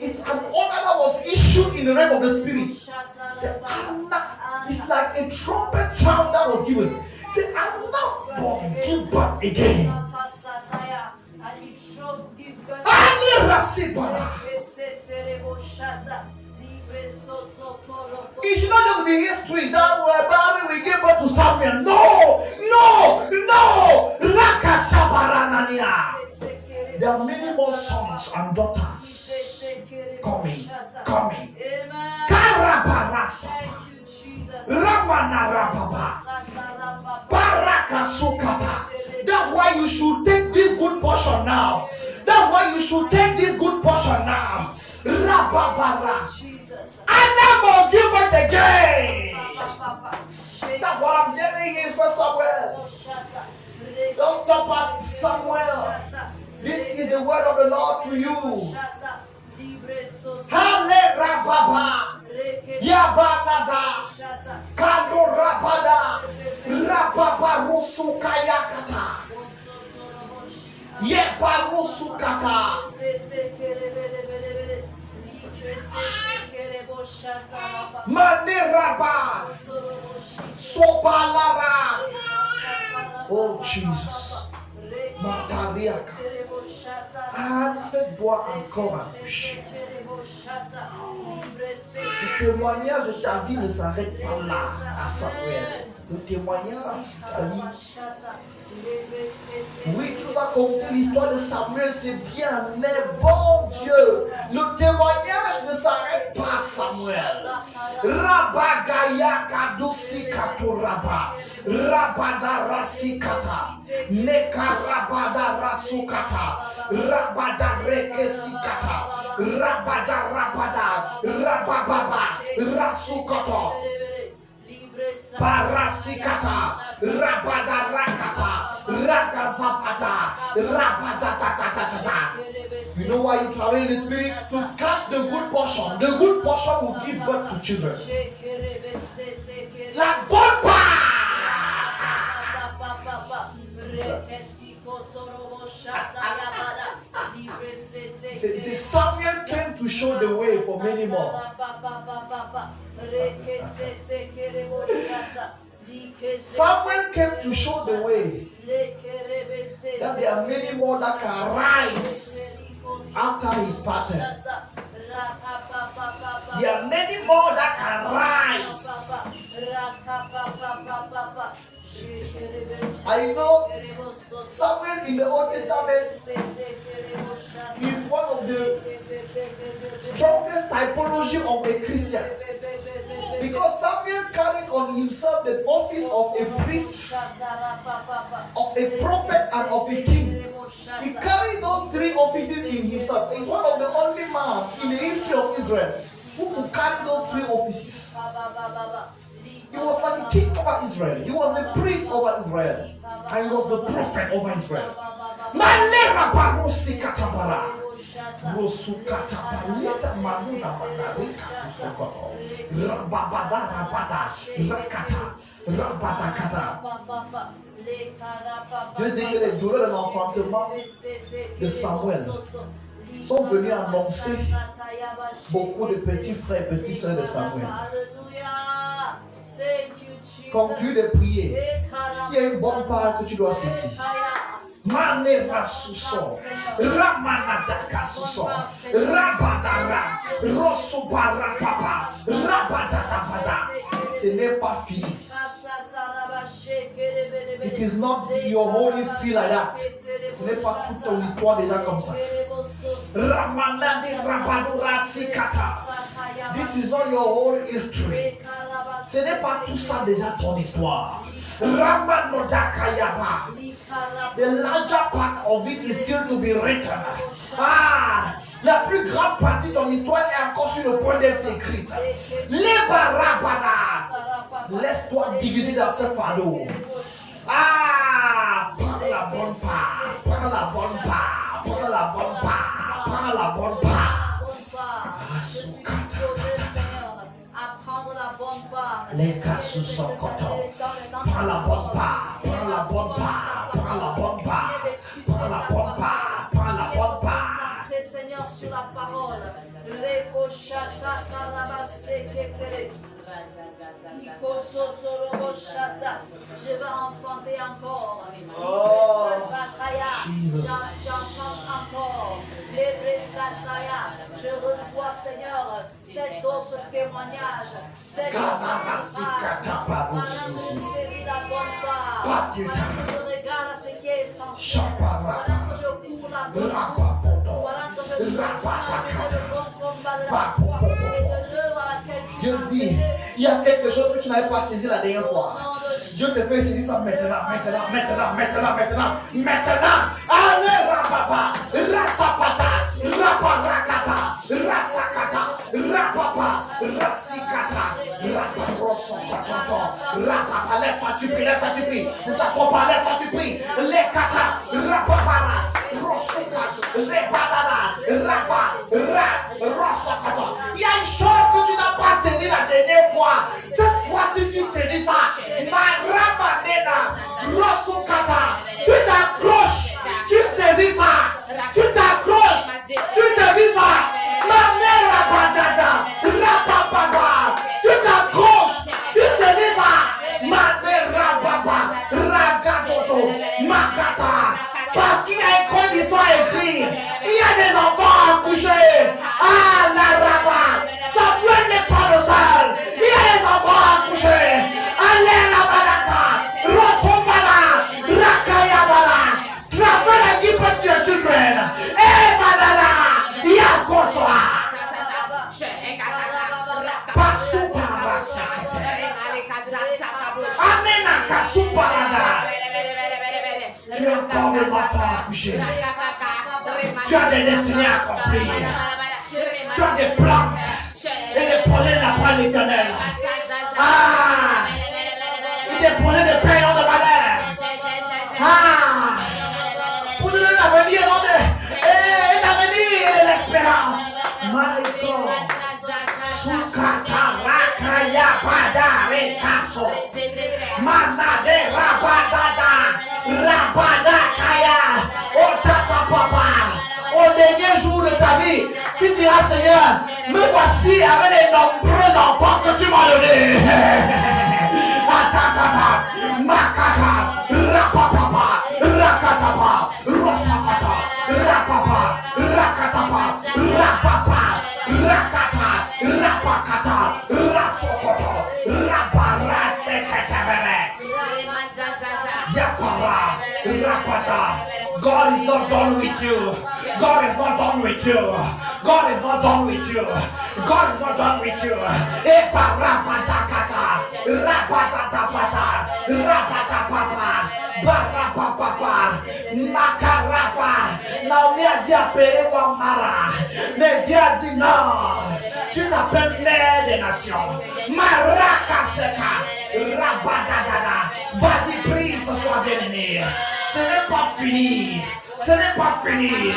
It's an order that was issued in the realm of the spirit. Say, Anna, it's like a trumpet sound that was given. Say, Anna must give birth again. It should not just be history that whereby we gave birth to Samuel. No. There are many more sons and daughters coming. Karabarasa. Ramanarababa. Barakasukata. That's why you should take this good portion now. That's why you should take this good portion now. Rababara. Anna must give birth again. That's what I'm getting in for Samuel. Don't stop at Samuel. This is the word of the Lord to you. Hale Rababa. Yabanada. Kado Rabada. Rababa Rusukayakata. Yebarusukata. Maneraba. Sobalara. Oh Jesus. Matariaka. Fais-toi encore accoucher. Le témoignage de ta vie ne s'arrête pas là, à Samuel. Le témoignage de ta vie. Oui, tu as compris l'histoire de Samuel, c'est bien, mais bon Dieu, le témoignage ne s'arrête pas à Samuel. Rabagaya kadosi katuraba, rabada rasikata, neka rabada rasukata, rabada rekesikata, rabada rabababa, rasukata. Parasikata, Rabada Rakata, Rakazapata, Rabada. You know why you travel in the spirit? To catch the good portion. The good portion will give birth to children. La bonne part. See, Samuel came to show the way for many more. Samuel came to show the way that there are many more that can rise after his pattern. There are many more that can rise. I know Samuel in the Old Testament is one of the strongest typology of a Christian. Because Samuel carried on himself the office of a priest, of a prophet, and of a king. He carried those three offices in himself. He's one of the only men in the history of Israel who could carry those three offices. He was like a king over Israel. He was the priest over Israel. And he was the prophet over Israel. Malera barusi katabara. Rosukata palita manuna manarika kusokoto. Rababada rabada rakata. Rabada kata. Dieu dit que les douleurs de l'enfantement de Samuel sont venus annoncer beaucoup de petits frères et petites sœurs de Samuel. Conclue de prier. Il y a une bonne part que tu dois saisir. Manera suso, Ramanadaka suso, Rabadara, Rosubara papa, Rabadata. Ce n'est pas fini. It is not your whole history like that. Ce n'est pas toute ton histoire déjà comme ça. Ramanadi Rabadura Sikata. This is not your whole history. Ce n'est pas tout ça déjà ton histoire. Ramanodakayaba. The larger part of it is still to be written. La plus grande partie de ton histoire est encore sur le point d'être écrite. Laisse-toi diriger dans ce fardeau. Prends la bonne part. Prends la bonne part. Prends la bonne part. Prends la bonne part. Les cassus sont contents. Prends la bonne part. Prends la bonne part. Prends la bonne part. Prends la bonne part. Prends la bonne part. Seigneur, sur la parole. Je vais enfanter encore. J'enfante encore. Je reçois, Seigneur, cet autre témoignage. Cette saisis la bonne part. Je regarde à ce qui est essentiel. Voilà que je cours la bonne course. Voilà que je cours le bon combat de la foi et de l'œuvre à laquelle tu Dieu dit, il y a quelque chose que tu n'avais pas saisi la dernière fois. Dieu te fait saisir ça maintenant. Allez, rapapa, rasapata, raparakata, rasakata, rapapa, rasikata, raparosokata, rapapa, lève-toi, tu pries. Ne t'assois pas, lève-toi, tu pries. Les kata, rapapara, rosuka, les banana, rapa, rosokata. Il y a une chose que tu n'as pas saisi la dernière fois. Cette fois-ci, tu saisis ça. Marabanena, rosokata, tu t'accroches, tu saisis ça. Tu t'accroches, tu saisis ça. Manera badada, rapapapa, tu t'accroches, tu saisis ça. Manera baba, ragadoto, makata. Parce qu'il y a une code d'histoire écrite. Il y a des enfants à coucher. La raba. Samuel n'est pas le seul. Il y a des enfants à coucher. Allez la balaka. Rosomana. Rakayabala. Travel and give birth to your children. Badala. Yakotoa. Pasupara sakate. Amena kasuparada. Tu as encore des enfants à coucher. Tu as des destinées à accomplir. Tu as des plans et des projets de la part de l'Éternel. Et des projets de paix et de malheur. Pour donner l'avenir et de l'espérance. My God. Sukata rakaya pada rekaso. Manade rabadada. Rabada kaya. Otata papa. Au dernier jour de ta vie, tu diras, Seigneur, me voici avec les nombreux enfants que tu m'as donnés. Atatata, makata, rapapapa, rakatapa, rosakata, rapapa, rakatapa, rapapa, rakata, rapakata, rasokoto, raparasekatavere. Yapara, rapata. God is not done with you. God is not done with you. God is not done with you. God is not done with you. Epa rapatakata, rapatatapata, rapatapapa, barapapapa, makarapa. Naomi a dit appeler Wamara. Mais Dieu a dit non. Tu t'appelles mère des nations. Marakaseka. Rabadadada. Vas-y, prie ce soir, bien-aimé. Ce n'est pas fini. Ce n'est pas fini.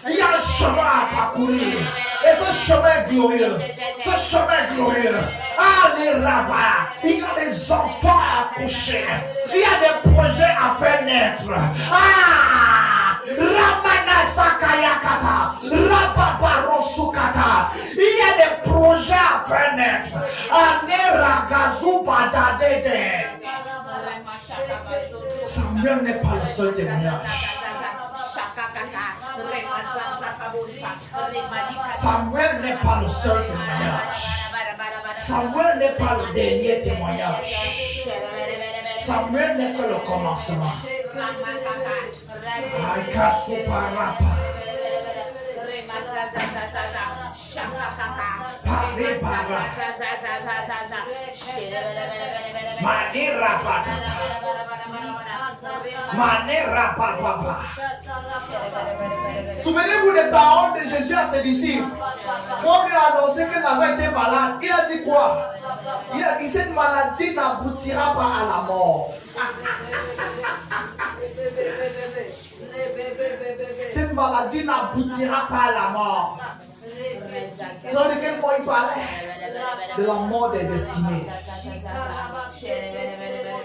Il y a un chemin à parcourir. Et ce chemin glorieux. Ce chemin glorieux. Ah, les rabats. Il y a des enfants à accoucher. Il y a des projets à faire naître. Ah! Ramana Sakayakata. Rababarosukata. Il y a des projets à faire naître. Anera Gazuba Dadede. Samuel n'est pas le seul témoignage. Samuel n'est pas le seul témoignage. Samuel n'est pas le dernier témoignage. Samuel n'est que le commencement. Souvenez-vous des paroles de Jésus à ses disciples. Quand il a annoncé que Lazare était malade, il a dit quoi? Il a dit cette maladie n'aboutira pas à la mort. Cette maladie n'aboutira pas à la mort. Dans lequel point il parlait de la mort des destinées.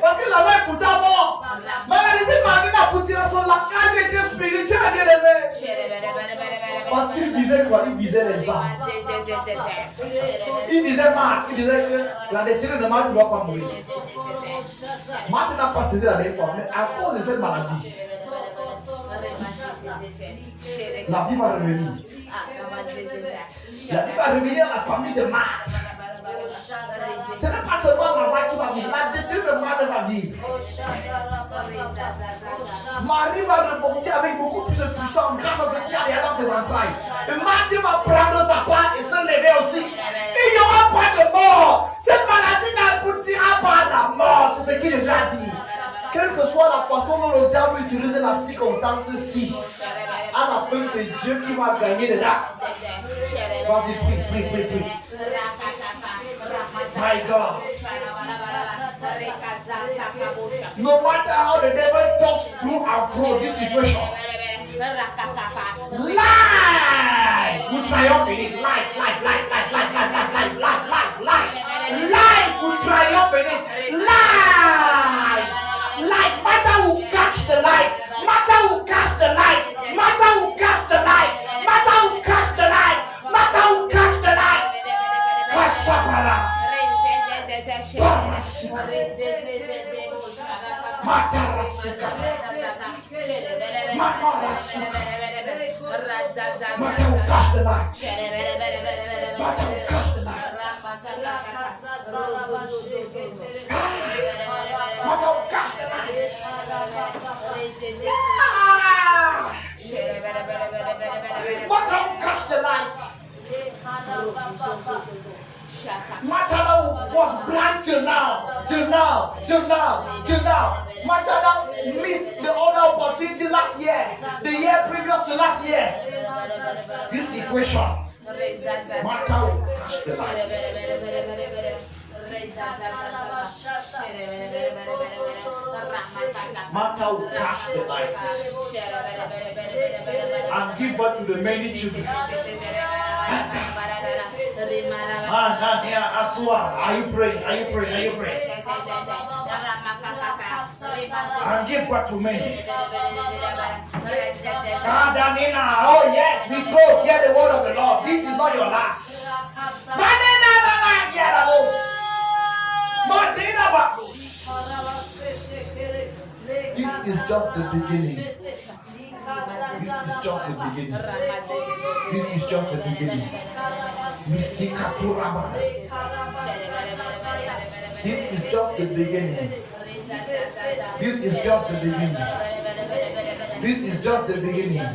Parce que Lazare est pourtant mort. Mais cette maladie n'aboutira sur la cage était spirituelle, bien aimé. Parce qu'il visait quoi? Il visait les âmes. Il disait Marc, il disait que la destinée de Marc ne doit pas mourir. Marc n'a pas saisi la dernière fois, mais à cause de cette maladie, la vie va revenir. La vie va revenir à la famille de Marc. Ce n'est pas seulement Lazare qui va vivre, la destinée de Marc va vivre. Marie va remonter avec beaucoup plus de puissance grâce à ce qu'il y a dans ses entrailles. Et Marc va prendre sa part et se lever aussi. Il n'y aura pas de mort. Cette maladie n'aboutira pas à la mort. C'est ce que Jésus a dit. Quelle que soit la façon dont le diable utilise la circonstance-ci, à la fin, c'est Dieu qui va gagner dedans. Vas-y, prie. My God. No matter how the devil talks through and through this situation, life will triumph in it. Life will triumph in it. Light, matter who catch the light, matter who catch the light, matter who catch the light, matter who catch the light, matter who catch the light. Kashabara. Matana was blind till now. Matana missed the other opportunity last year, the year previous to last year. This situation, Matana will catch the light. Matana will catch the light and give birth to the many children. Are you praying? And give birth to many. Oh yes, we trust. Hear the word of the Lord. This is not your last. This is just the beginning. This is just the beginning. This is just the beginning. This is just the beginning. This is just the beginning. This is just the beginning.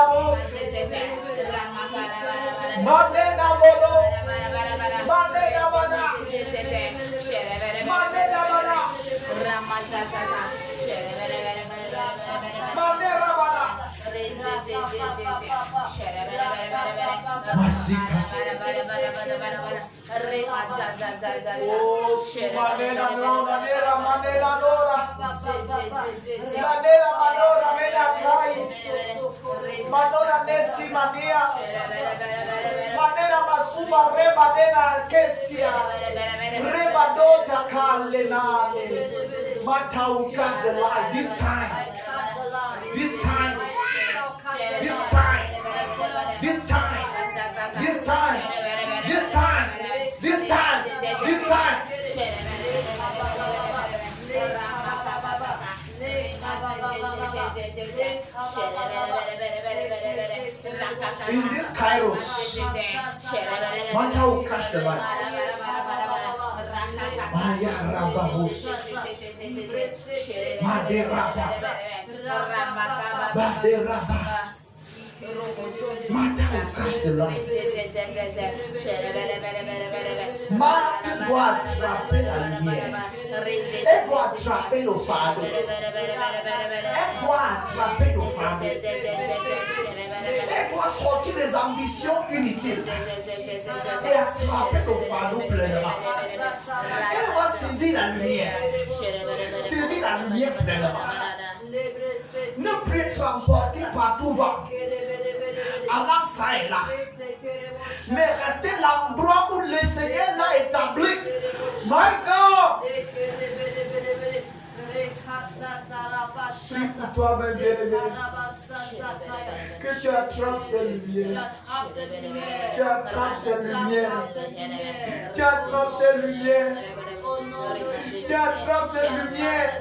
Manenamo. Manenamolo. Manenamana. Manenamana. Manerabana. Masika. Oh, manena nora, nera manela nora. Manela manora, mena kai. Manora nesi mania. Manena masuba reba dena kesia. Reba dota kalenale. Mata will catch the light this time. This time. This time. This time. This time. This time. This time. This time. In this Kairos, Manta will catch the light. Maya Rababos. Maderaba. Baderaba. Mata will catch the light. Mata doit attraper la lumière. Elle doit attraper le fardeau. Elle doit attraper le fardeau. Elle doit sortir des ambitions inutiles et attraper le fardeau pleinement. Elle doit saisir la lumière. Saisir la lumière pleinement. Ne plus être emporté par tout vent. Allant ça et là. Mais rester l'endroit où le Seigneur l'a établi. My God! Prie pour toi-même, bien-aimé. Que tu attrapes cette lumière. Tu attrapes cette lumière. Tu attrapes cette lumière. Tu attrapes cette lumière.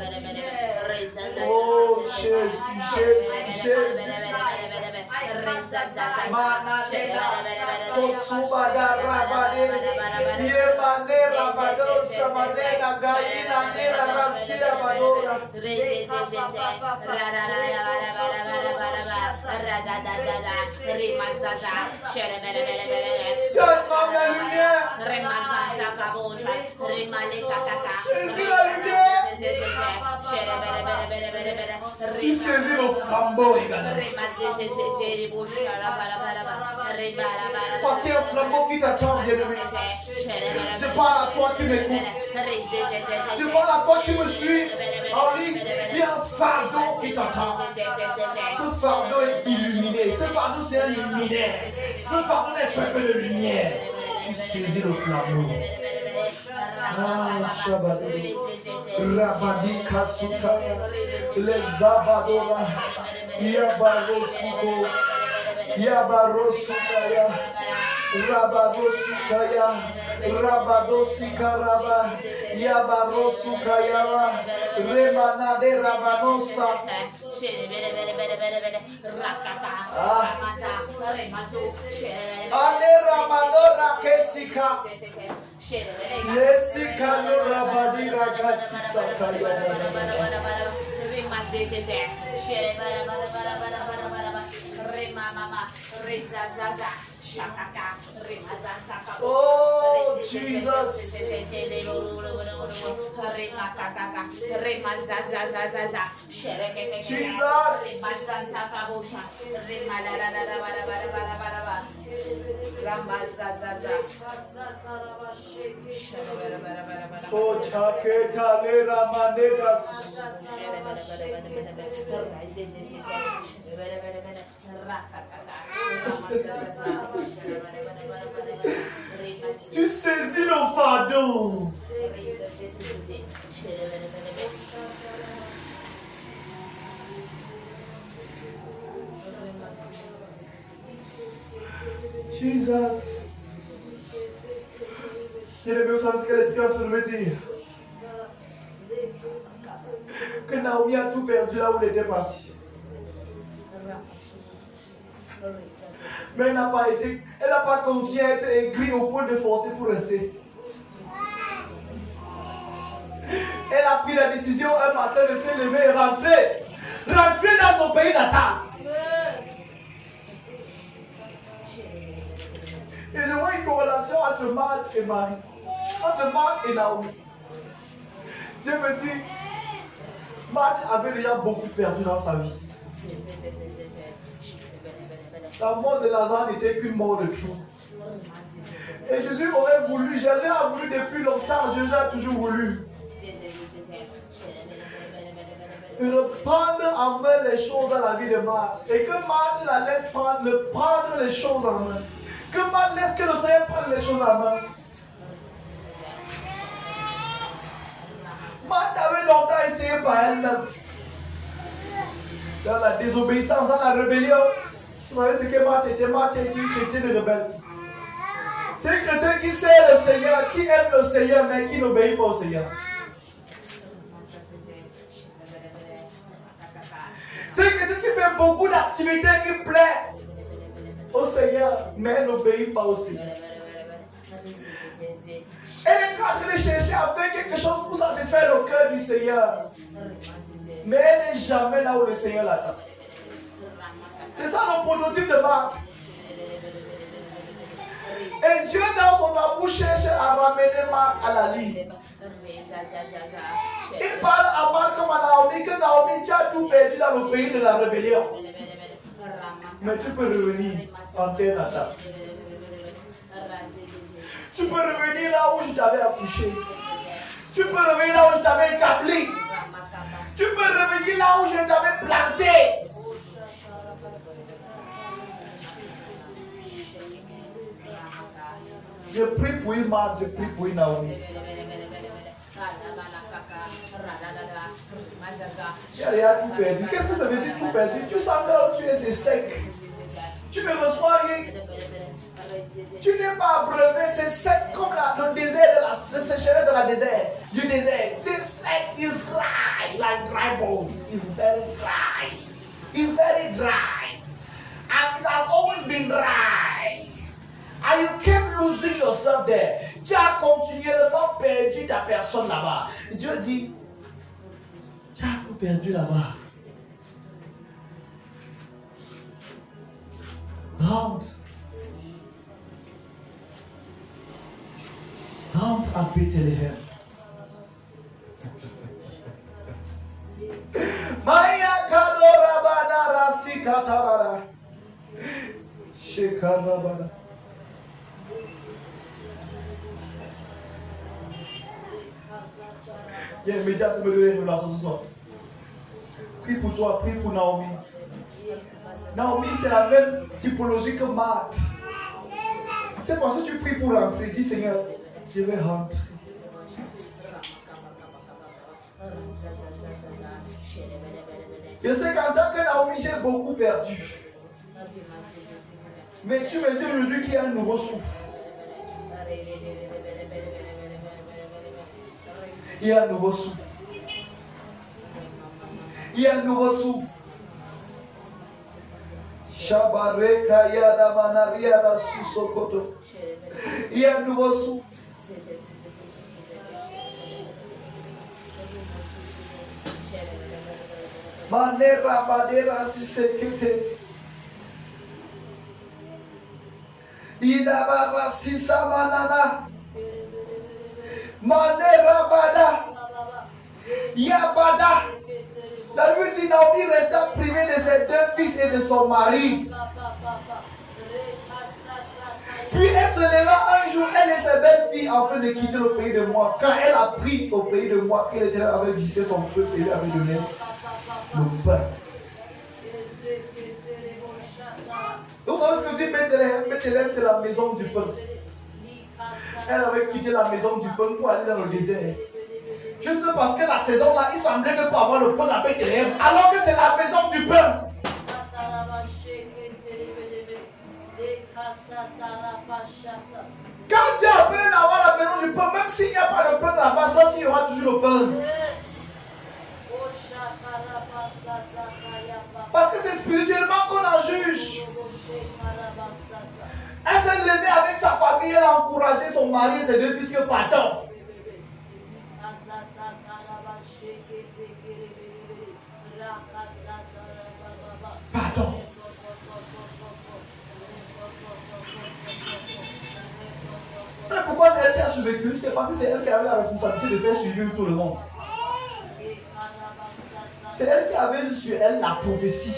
Oh, Jésus, Jésus, Jésus. Mananena, Kosubada Rabade, Yemane Rabado, Samanena, Gaina, Nera, Rasia, Madora. Tu attrapes la lumière. Saisis la lumière. Tu saisis le flambeau également. Parce qu'il y a un flambeau qui t'attend, bien-aimé. Je parle à toi qui m'écoutes. Je parle à toi qui me suis en ligne. Il y a un fardeau qui t'attend. Ce fardeau est illuminé. Ce fardeau, c'est un luminaire. Ce fardeau n'est fait que de lumière. Tu saisis le flambeau. Ah, Shabbat. Rabadi Kasukaya. Les Zabadora. Yabarosiko. Yabarosukaya. Rabadosikaya. Rabadosikaraba. Yabarosukaya. Remanade Rabanosa. Ane Ramanora Kesika. Lesikano Rabadira Kasisakaya. Oh, Jesus. Oh, Chaketa Lera Manegas. Tu saisis le fardeau. Jesus. Il est bien, vous savez ce que l'Esprit est en train de me dire. Que Naomi a tout perdu là où elle était partie. Mais elle n'a pas continué à être aigrie au point de forcer pour rester. Elle a pris la décision un matin de se lever et rentrer dans son pays natal. Et je vois une corrélation entre Marthe et Marie. Entre Marthe et Naomi. Dieu me dit, Marthe avait déjà beaucoup perdu dans sa vie. La mort de Lazare n'était qu'une mort de trou. Et Jésus aurait voulu, Jésus a voulu depuis longtemps, Jésus a toujours voulu reprendre en main les choses dans la vie de Marthe. Et que Marthe la laisse prendre les choses en main. Que Marthe laisse que le Seigneur prenne les choses en main. Marthe avait longtemps essayé par elle-même. Dans la désobéissance, dans la rébellion. Vous savez ce que Marthe était? Marthe était une chrétienne rebelle. C'est une chrétienne qui sait le Seigneur, qui aime le Seigneur, mais qui n'obéit pas au Seigneur. C'est une chrétienne qui fait beaucoup d'activités qui plaisent au Seigneur, mais elle n'obéit pas au Seigneur. Elle est en train de chercher à faire quelque chose pour satisfaire le cœur du Seigneur. Mais elle n'est jamais là où le Seigneur l'attend. C'est ça le prototype de Marthe. Et Dieu dans son amour cherche à ramener Marthe à la ligne. Il parle à Marthe comme à Naomi, que Naomi, tu as tout perdu dans le pays de la rébellion. Mais tu peux revenir en terre natale. Tu peux revenir là où je t'avais accouché. Tu peux revenir là où je t'avais établi. Tu peux revenir là où je t'avais planté. Je prie pour une Marthe, je prie pour une Naomi. Il a tout perdu. Qu'est-ce que ça veut dire tout perdu? Tu sens que là où tu es, c'est sec. Tu ne reçois rien. Tu n'es pas abreuvé, c'est sec comme le désert, la sécheresse de la désert, du désert. C'est sec, it's dry, like dry bones. It's very dry. It's very dry. And it has always been dry. And you kept losing yourself there. Tu as continuellement perdu ta personne là-bas. Dieu dit, tu as tout perdu là-bas. Rentre. Rentre à Bethléem. Maya kadora banara sikatarara. Shekarabana. Il y a un média qui me donne une révélation ce soir. Prie pour toi, prie pour Naomi. Naomi, c'est la même typologie que Marthe. Cette fois-ci, tu pries pour rentrer. Dis Seigneur, je vais rentrer. Je sais qu'en tant que Naomi, j'ai beaucoup perdu. Mais tu me dis aujourd'hui qu'il y a un nouveau souffle. Il y a un nouveau souffle. Il y a un nouveau souffle. Shabareka yada manaria da susokoto. Il y a un nouveau souffle. Manera badera si sekete. Idabara si samanana. Manera bada. Yabada. La Bible dit Naomi resta privée de ses deux fils et de son mari. Puis elle se leva un jour, elle et ses belles filles, afin de quitter le pays de Moab. Quand elle a pris au pays de Moab, qu'elle était avait visité son peuple et lui avait donné le pain. Vous savez ce que dit Bethléem? Bethléem, c'est la maison du pain. Elle avait quitté la maison du pain pour aller dans le désert. Juste parce que la saison là, il semblait ne pas avoir le pain à Bethléem, alors que c'est la maison du pain. Quand tu as appelé d'avoir la maison du pain, même s'il n'y a pas de pain là-bas, sache qu'il y aura toujours le pain. Parce que c'est spirituellement qu'on en juge. Elle s'est levée avec sa famille, elle a encouragé son mari et ses deux fils que pardon. Pardon. elle qui a survécu, c'est parce que c'est elle qui avait la responsabilité de faire survivre tout le monde. C'est elle qui avait sur elle la prophétie.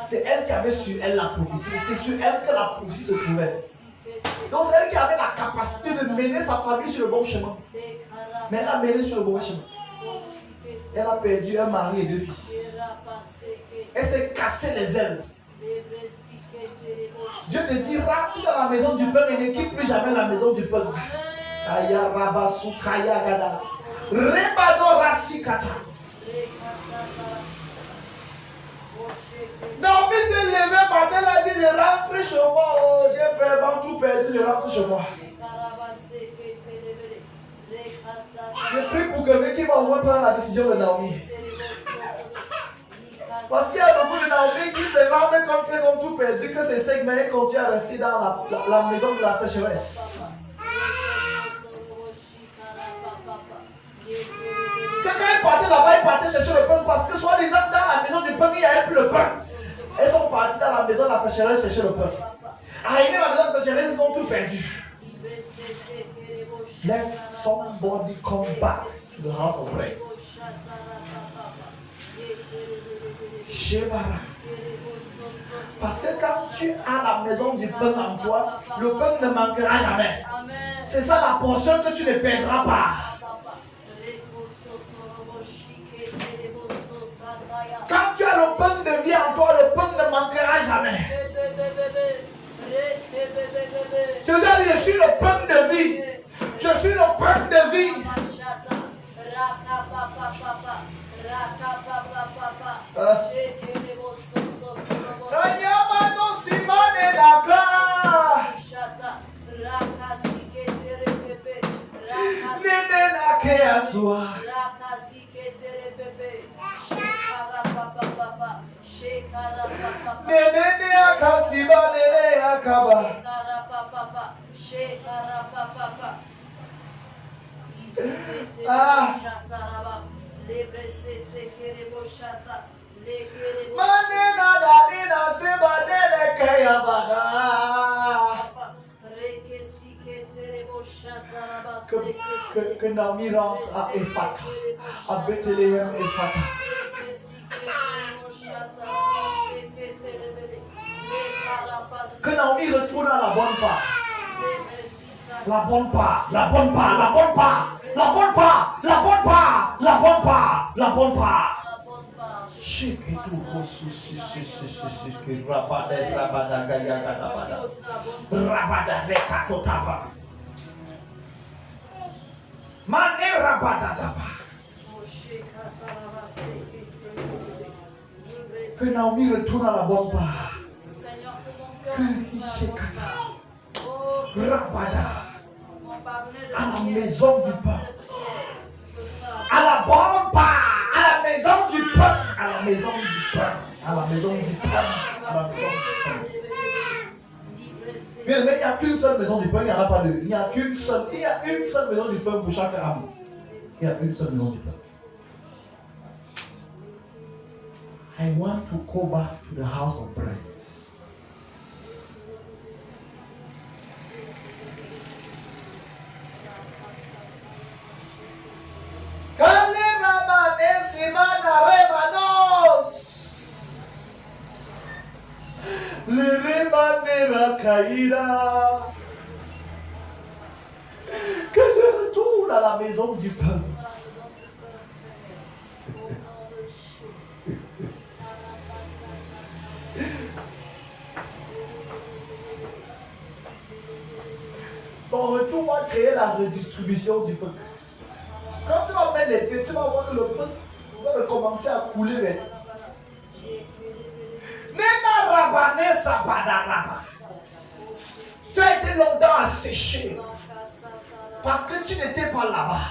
C'est elle qui avait sur elle la prophétie. C'est sur elle que la prophétie se trouvait. Donc c'est elle qui avait la capacité de mener sa famille sur le bon chemin. Mais elle a mené sur le bon chemin. Elle a perdu un mari et 2 fils. Elle s'est cassé les ailes. Dieu te dit, rentre dans la maison du pain et ne quitte plus jamais la maison du pain. Aya rabasu kaya gada. Rebado rasikata. Naomi s'est levée matin, elle a dit, je rentre chez moi. Oh, j'ai vraiment tout perdu, je rentre chez moi. Je prie pour quelqu'un qui va au moins prendre la décision de Naomi. Parce qu'il y a beaucoup de Naomi qui se rendent compte qu'elles ont tout perdu, que c'est 5 mais elles continuent à rester dans la maison de la sécheresse. Que quand elles partaient là-bas, elles partaient chercher le pain parce que soi-disant dans la maison du pain, il n'y avait plus le pain. Elles sont parties dans la maison de la sécheresse chercher le pain. Arrivées à la maison de la sécheresse, elles ont tout perdu. Let somebody come back to the house of bread. Shebara. Parce que quand tu as la maison du pain en toi, le pain ne manquera jamais. C'est ça la portion que tu ne perdras pas. Quand tu as le pain de vie en toi, le pain ne manquera jamais. Je suis le pain de vie. Je suis le pain de vie. Que Naomi rentre à Ephata, à Bethléem Ephata. Que Naomi retourne à la bonne part. La bonne part, la bonne part, la bonne part, la bonne part, la bonne part, la bonne part, la bonne part. Que Naomi retourne à la bonne part. À la maison du pain. À la bonne part. À la maison du pain. À la maison du pain. À la maison du pain. À la maison du pain. Bien, mais il n'y a qu'une seule maison du pain, il n'y en a pas deux. Il y a qu'une seule. Il y a une seule maison du pain pour chaque âme. Il y a une seule maison du pain. I want to go back to the house of bread. Le remanera caïra. Que je retourne à la maison du pain. Ton retour va créer la redistribution du pain. Quand tu vas mettre les pieds, tu vas voir que le pain va commencer à couler vers toi. Tu as été longtemps asséché parce que tu n'étais pas là-bas.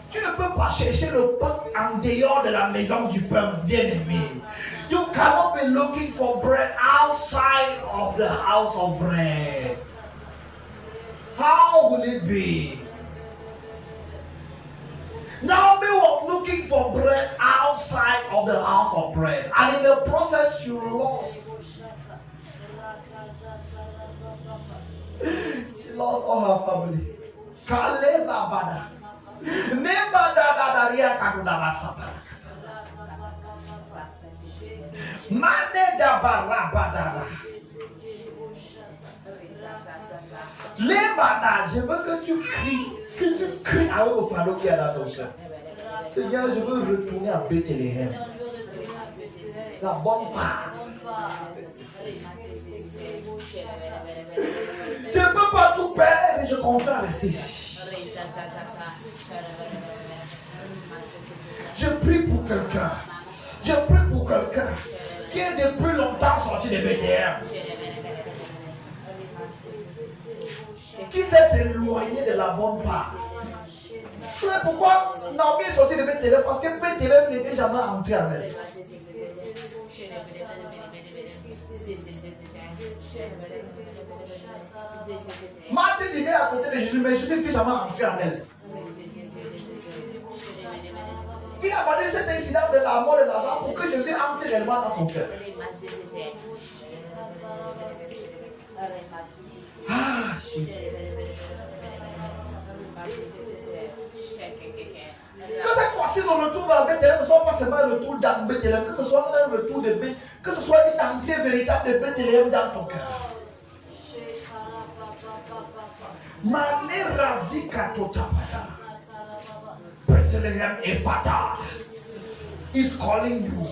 Tu ne peux pas chercher le pain en dehors de la maison du pain, bien-aimé. You cannot be looking for bread outside of the house of bread. How will it be? Naomi was looking for bread outside of the house of bread. And in the process, she lost. She lost all her family. Kale Rabada. Nebada Daria Kaduna Sabara. Mane Dabarabada. Lebada, je veux que tu cries à eux au panneau qui est là ton cœur. Seigneur, je veux retourner à Bethléem. La bonne part. Je ne peux pas tout perdre et je compte rester ici. Je prie pour quelqu'un. Je prie pour quelqu'un qui est depuis longtemps sorti de Bethléem. Qui s'est éloigné de la bonne part. Tu sais pourquoi Naomi est sorti de Bethléem? Parce que Bethléem n'était jamais entré en elle. Marthe vivait à côté de Jésus, mais Jésus n'était jamais entré en elle. Il a fallu cet incident de la mort de Lazare pour que Jésus entre réellement dans son cœur. Ah, que cette fois-ci, le retour vers Bethléem ne soit pas seulement le retour dans Bethléem, que ce soit un retour de Bethléem, que ce soit une amitié véritable de Bethléem dans ton cœur. Bethlehem Ephata is calling you.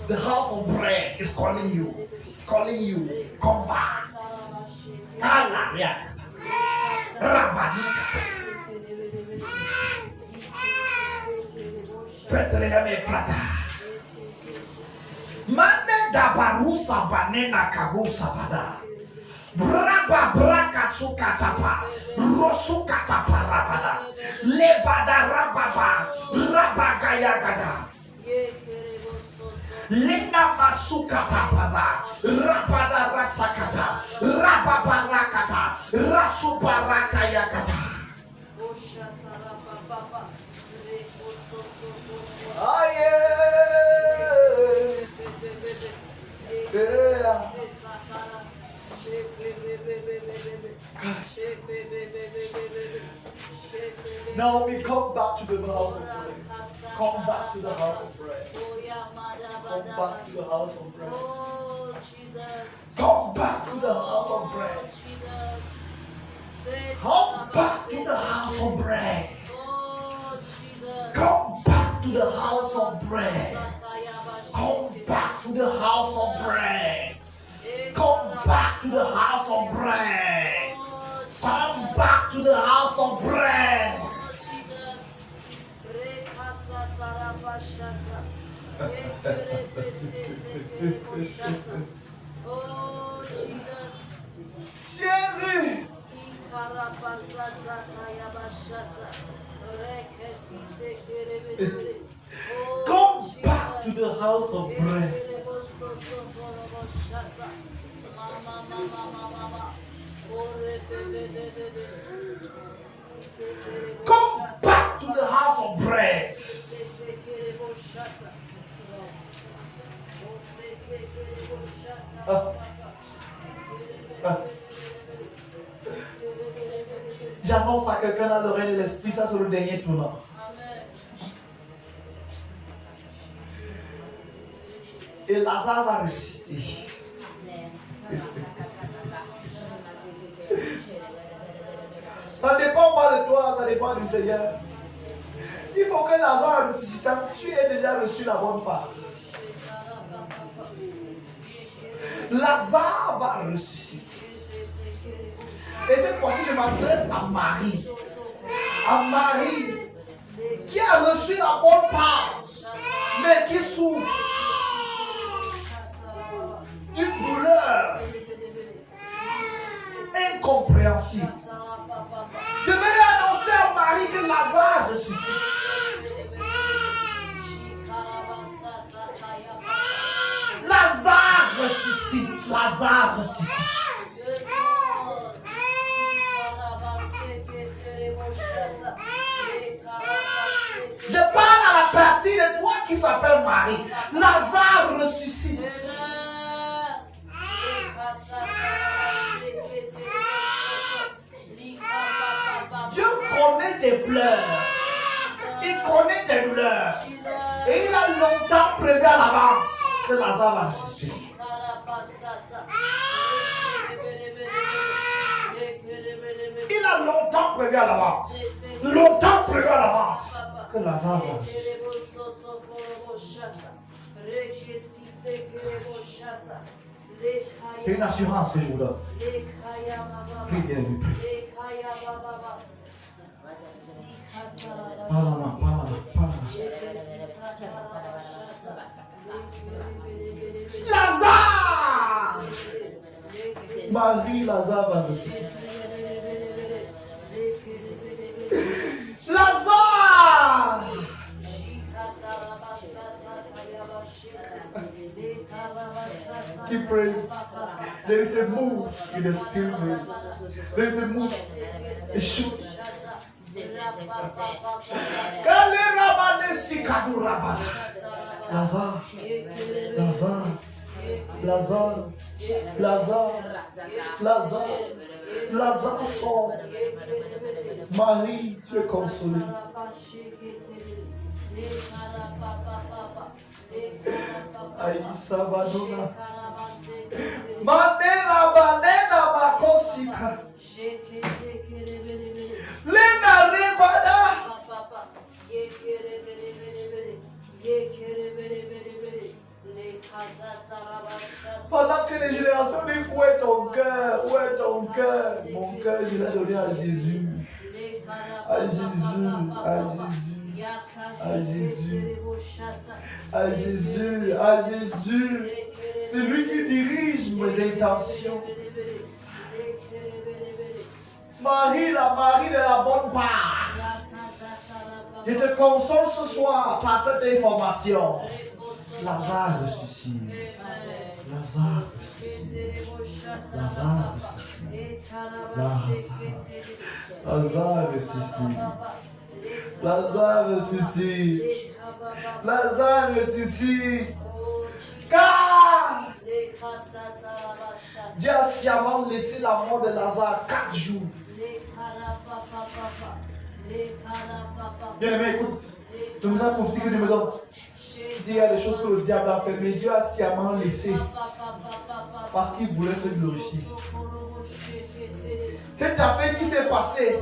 The house of bread is calling you. It's calling you. Come back. Bethlehem Ephata. Mane da barusa banena karusa bada. Braba braka sukatapa, rosukatapa rabada, lebada rababa, rabagayagada, lena masukatapa, rabada rasakata, rababa rakata, rasuparakayagada. Aye. Now we come back to the house of prayer. Come back to the house of prayer. Come back to the house of prayer. Come back to the house of prayer. Come back to the house of prayer. Come back to the house of prayer. Come back to the house of prayer. Come back to the house of bread. Come back to the house of bread. Oh Jesus. Jésus. Come back to the house of bread. Come back to the house of bread. J'annonce à quelqu'un dans le règne de l'esprit, ça c'est le dernier tournant. Et Lazare va ressusciter. Ça ne dépend pas de toi, ça dépend du Seigneur. Il faut que Lazare ressuscite. Tu aies déjà reçu la bonne part. Lazare va ressusciter. Et cette fois-ci, je m'adresse à Marie. À Marie qui a reçu la bonne part, mais qui souffre d'une douleur incompréhensible. Je vais annoncer à Marie que Lazare ressuscite. Lazare ressuscite. Lazare ressuscite. Je parle à la partie de toi qui s'appelle Marie. Lazare ressuscite. tes pleurs. Il connaît tes douleurs. Et il a longtemps prévu à l'avance que Lazare va ressusciter. Il a longtemps prévu à l'avance. Longtemps prévu à l'avance que Lazare va ressusciter. C'est une assurance que je vous donne. Prie bien, prie. Lazare! Marie, Lazare va ressusciter. Lazare! Keep praying. There is a move in the spirit. There is a move. A shoot. Lazare. Lazare. Lazare. Lazare. Lazare. Lazare sort. Marie, tu es consolée. Aïssa Badona. Manena banena makosika. Lena rebada. Pendant que les générations disent où est ton cœur, où est ton cœur, mon cœur je l'ai donné à Jésus. À Jésus, à Jésus. À Jésus, à Jésus, à Jésus. C'est lui qui dirige mes intentions. Marie, la Marie de la bonne part. Je te console ce soir par cette information. Lazare ressuscite. Lazare ressuscite. Lazare ressuscite. Lazare ressuscite. Lazare ressuscite. Lazare ressuscite. Car Dieu a sciemment laissé la mort de Lazare 4 jours. Bien aimé, écoute. Je vous ai profité que Dieu me donne. Il y a des choses que le diable a fait, mais Dieu a sciemment laissé parce qu'il voulait se glorifier. Cette affaire qui s'est passée,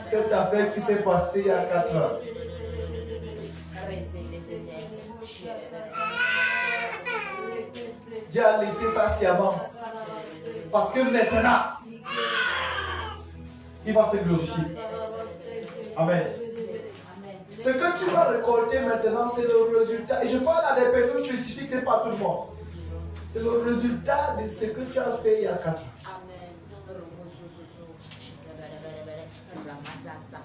cette affaire qui s'est passée il y a 4 ans. Dieu a laissé ça sciemment. Parce que maintenant, il va se glorifier. Amen. Ce que tu vas récolter maintenant, c'est le résultat. Et je parle à des personnes spécifiques, ce n'est pas tout le monde. C'est le résultat de ce que tu as fait il y a 4 ans.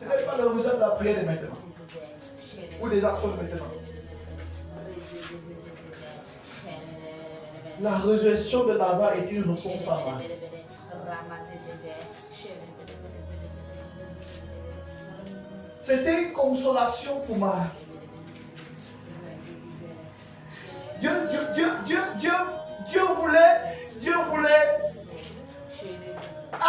Ce n'est pas le résultat de la prière de maintenant. Ou des actions de maintenant. La résurrection de Lazare est une réponse à Marie. C'était une consolation pour Marie. Dieu voulait. Ah!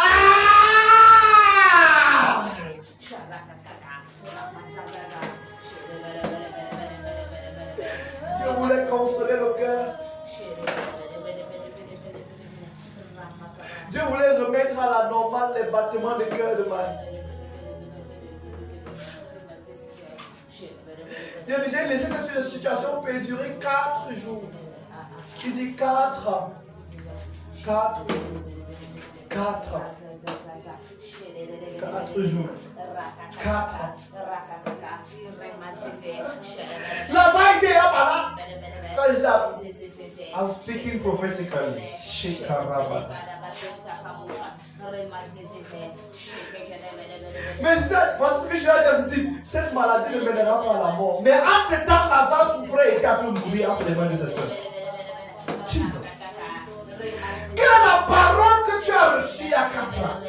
Dieu voulait consoler le cœur. Dieu voulait remettre à la normale les battements de cœur de Marie. Dieu déjà laissé cette situation perdurer 4 jours. Il dit 4 ans. 4 jours. 4 ans. 4 jours. 4 ans. Lazare était malade. Quand I'm speaking prophetically. Mais voici ce que je vais dire ici. Cette maladie ne mènera pas à la mort. Mais entre-temps, Lazare souffrait et était en train de mourir entre les mains de ses soeurs. Jesus. Quelle est la parole que tu as reçue il y a 4 ans?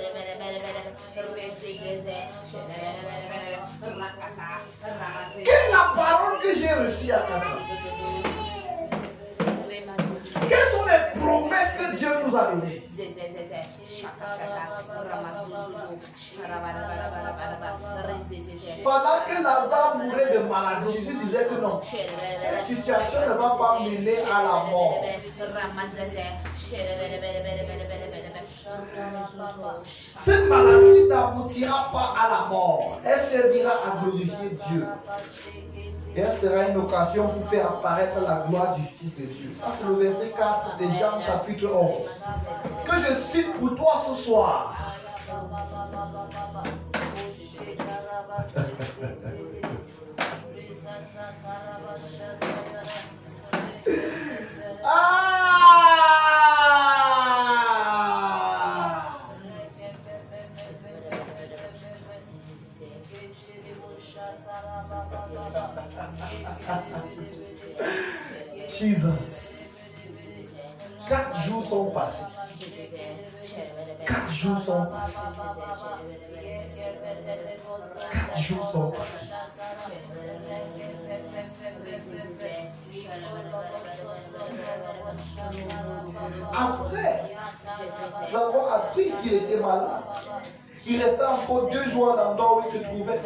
Quelle est Quelles sont les promesses que Dieu nous a données? Pendant que Lazare mourait de maladie, Jésus disait que non, cette situation ne va pas mener à la mort. Cette maladie n'aboutira pas à la mort. Elle servira à glorifier Dieu. Et elle sera une occasion pour faire apparaître la gloire du Fils de Dieu. Ça, c'est le verset 4 de Jean chapitre 11. Que je cite pour toi ce soir. Jesus. 4 jours sont passés. 4 jours sont passés. 4 jours sont passés. Après, nous avons appris qu'il était malade. Il restait encore 2 jours dans l'endroit où il se trouvait.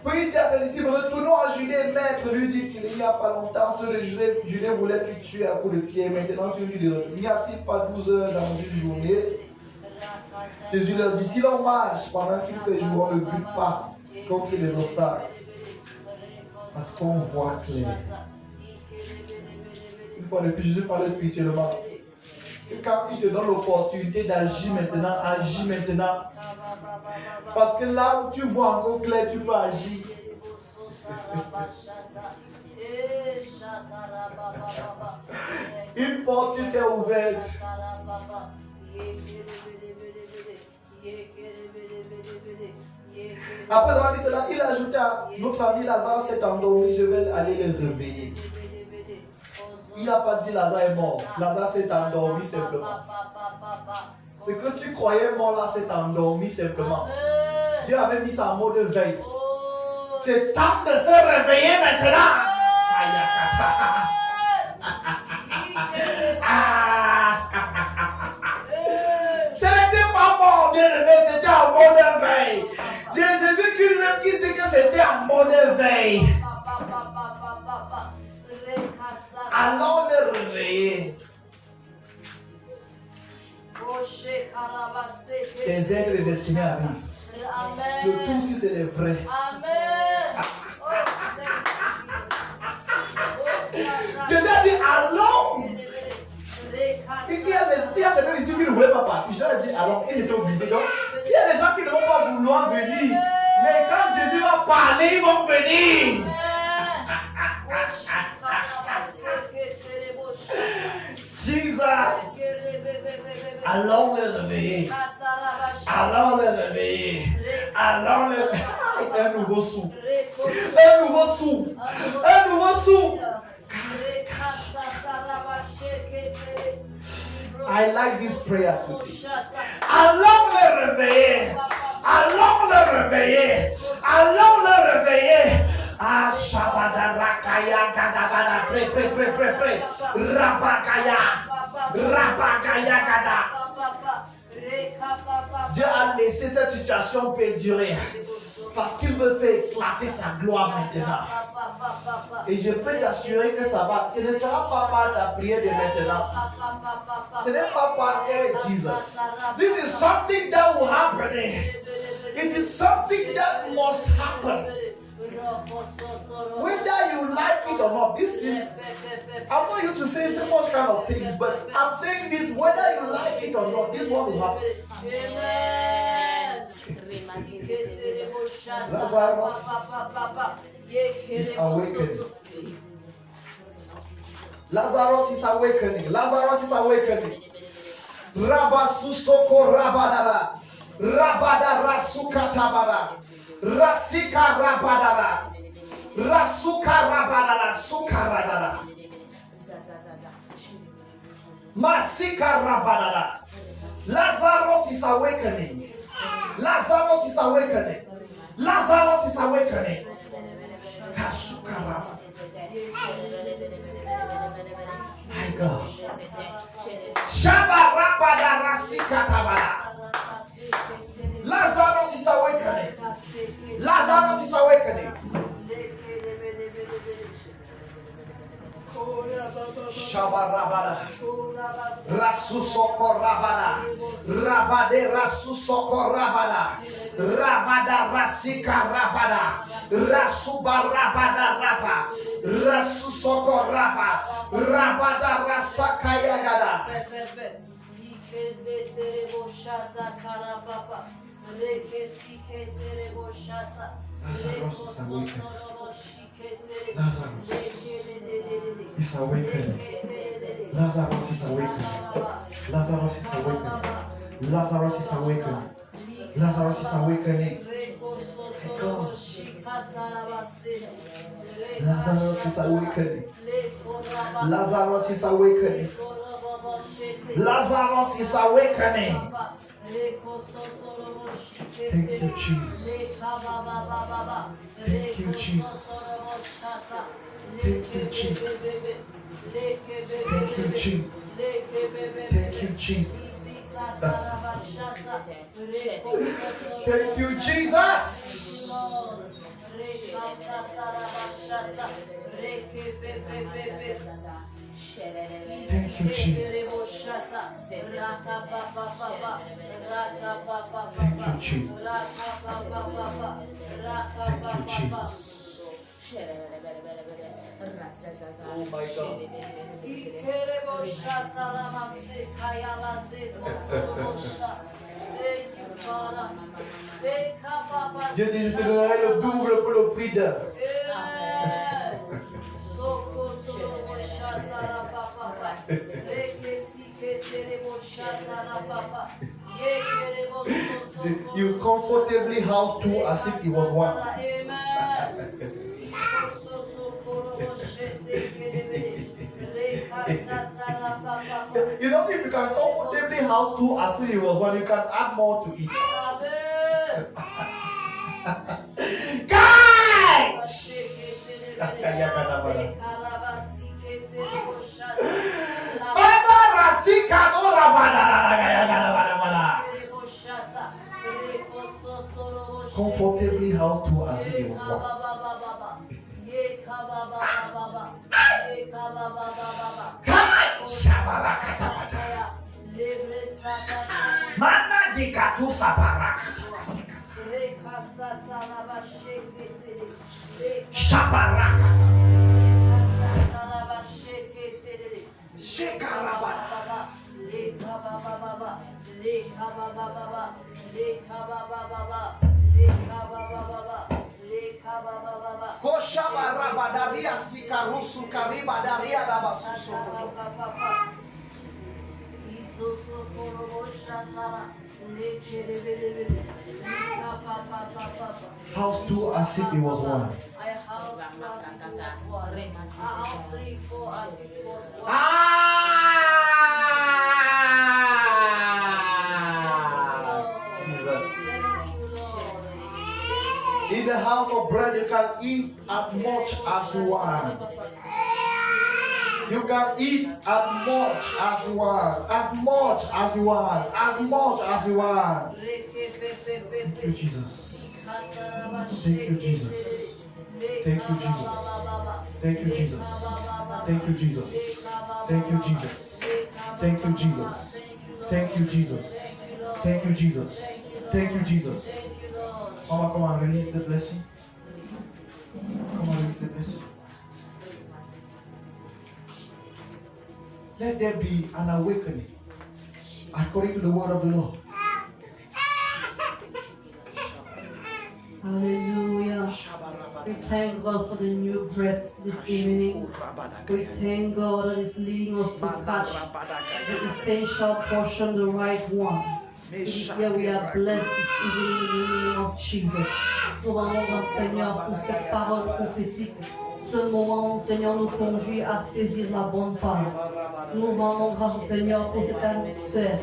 Puis il dit à ses disciples, retournons à Judée, maître, lui dit-il, il n'y a pas longtemps, ceux de Judée voulaient lui tuer à coups de pied, maintenant tu lui dis de retourner. N'y a-t-il pas 12 heures dans une journée? Jésus leur dit, si l'on marche pendant qu'il fait jour, on ne bute pas contre les obstacles, parce qu'on voit clair. Une fois de plus, Jésus parle spirituellement. Et quand il te donne l'opportunité d'agir maintenant, agis maintenant. Parce que là où tu vois encore clair, tu peux agir. Une porte était ouverte. Après avoir dit cela, il ajouta, notre ami Lazare s'est endormi, je vais aller le réveiller. Il n'a pas dit Lazare est mort. Lazare s'est endormi simplement. Ce que tu croyais mort là s'est endormi simplement. Dieu avait mis ça en mode veille. C'est temps de se réveiller maintenant. Ce n'était pas mort, bien aimé, c'était en mode veille. C'est Jésus qui dit que c'était en mode veille. Allons le réveiller. Tes aigles de destinée arrivent. Le tout si c'est le vrai. Jésus a dit allons. Il y a certains ici qui ne voulaient pas partir. Jésus a dit allons. Ils étaient obligés. Donc, il y a des gens qui ne vont pas vouloir venir. Mais quand Jésus va parler, ils vont venir. Jesus. Allons le réveiller. Allons le réveiller. Allons le réveiller. Un nouveau souffle. Un nouveau souffle. Un nouveau souffle. I like this prayer today. Allons le réveiller. Allons le réveiller. Allons le réveiller. Ah, Shabada Rakaya, Kadabada, pray. Rabakaya, Kada. Dieu a laissé cette situation perdurer parce qu'il veut faire éclater sa gloire maintenant. Et je peux t'assurer que ça va. Ce ne sera pas par ta prière de maintenant. Ce n'est pas par Jesus. This is something that will happen. It is something that must happen. Whether you like it or not, this is. I'm not used to say such kind of things, but I'm saying this whether you like it or not, this one will happen. Lazarus is awakening. Lazarus is awakening. Lazarus is awakening. Rabasusoko rabadara. Rabadara sukatabara. Rasika rabadara. Rasuka rabadara. Sukaradara. Masika rabadara. Lazarus is awakening. Lazarus is awakening. Lazarus is awakening. Kasukaraba. My God. Shabarabada rasikatabada. Lazarus is awakening. Lazarus is awakening. Shabarabada. Rasusoko rabada. Rabade rasusoko rabada. Rabada rasika rabada. Rasuba rabada raba. Rasusoko raba. Rabada rasakaya gada. Lazarus is awakening. Lazarus is awakening. Lazarus is awakening. Lazarus is awakening. Lazarus is awakening. Lazarus is awakening. God. Lazarus is awakening. Lazarus is awakening. Lazarus is awakening. Thank you, Jesus. Thank you, Jesus. Thank you, Jesus. Thank you, Jesus. Thank you, Jesus. Thank you, Jesus. Thank you, Jesus. Thank you, Jesus. Thank you, Jesus. Oh my God. Dieu dit, je te donnerai le double pour le prix d'un. You comfortably house two as if it was one. You know, if you can comfortably house two as if it was one, you can add more to it. Guys! Comfortably house two as if it was one. Mana dikatu sabaraka. Shabaraka. Shekarabada. Koshabarabadaria sikarusu karibadaria dabasusu. House two as if it was one. In the house of bread, you can eat as much as you want. You can eat as much as you want. As much as you want. As much as you want. Thank you, Jesus. Thank you, Jesus. Thank you, Jesus. Thank you, Jesus. Thank you, Jesus. Thank you, Jesus. Thank you, Jesus. Thank you, Jesus. Thank you, Jesus. Thank you, Jesus. Mama, come on, release the blessing. Come on, release the blessing. Let there be an awakening according to the word of the Lord. Hallelujah. We thank God for the new breath this evening. We thank God that is leading us to catch the essential portion, the right one. Here we are blessed this evening in the name of Jesus. Nous allons voir, Seigneur, pour cette parole prophétique. Ce moment, Seigneur, nous conduit à saisir la bonne part. Nous rendons grâce, Seigneur, pour cette atmosphère,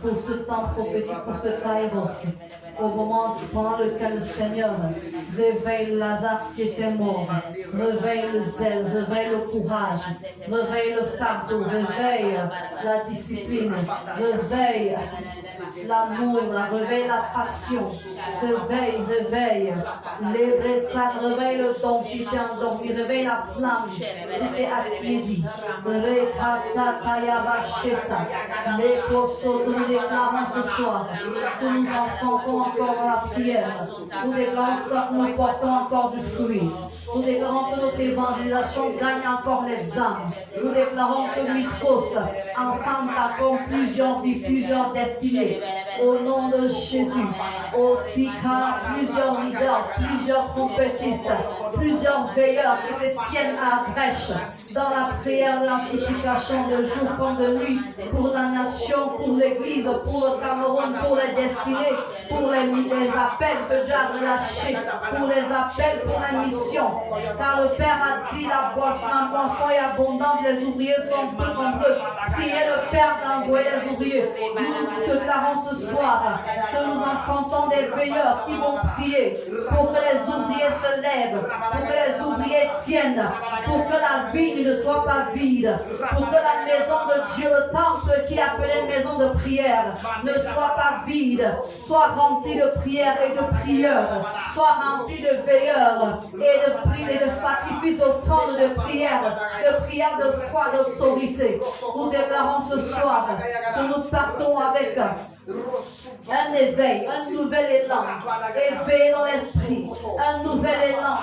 pour ce temps prophétique, pour ce kairos. au moment pendant lequel le Seigneur réveille Lazare qui était mort, réveille le zèle, réveille le courage, réveille le fardeau, réveille la discipline, réveille l'amour, réveille la passion, réveille, réveille le don qui t'est endormi, réveille la flamme qui t'est attiédi. Nous déclarons ce soir que nous enfantons encore la prière. Nous déclarons que nous portons encore du fruit. Nous déclarons que notre évangélisation gagne encore les âmes. Nous déclarons que Mitros enfante encore plusieurs vies, plusieurs destinées. Au nom de Jésus, aussi car plusieurs leaders, plusieurs trompettistes, plusieurs veilleurs qui se tiennent à la brèche dans la prière de la supplication de jour comme de nuit pour la nation, pour l'Église, pour le Cameroun, pour les destinées, pour les appels que Dieu a relâchés, pour les appels pour la mission. Car le Père a dit la moisson est abondante, les ouvriers sont peu nombreux. Priez le Père d'envoyer les ouvriers. Nous déclarons ce soir que nous enfantons des veilleurs qui vont prier pour que les ouvriers se lèvent, pour que les ouvriers tiennent, pour que la vigne ne soit pas vide, pour que la maison de Dieu, le temple qui est appelé maison de prière, ne soit pas vide, soit rempli de prières et de prieurs, soit rempli de veilleurs et de sacrifices, d'offrandes, de prières de foi, d'autorité. Nous déclarons ce soir que nous partons avec un éveil, un nouvel élan, éveillé dans l'esprit, un nouvel élan,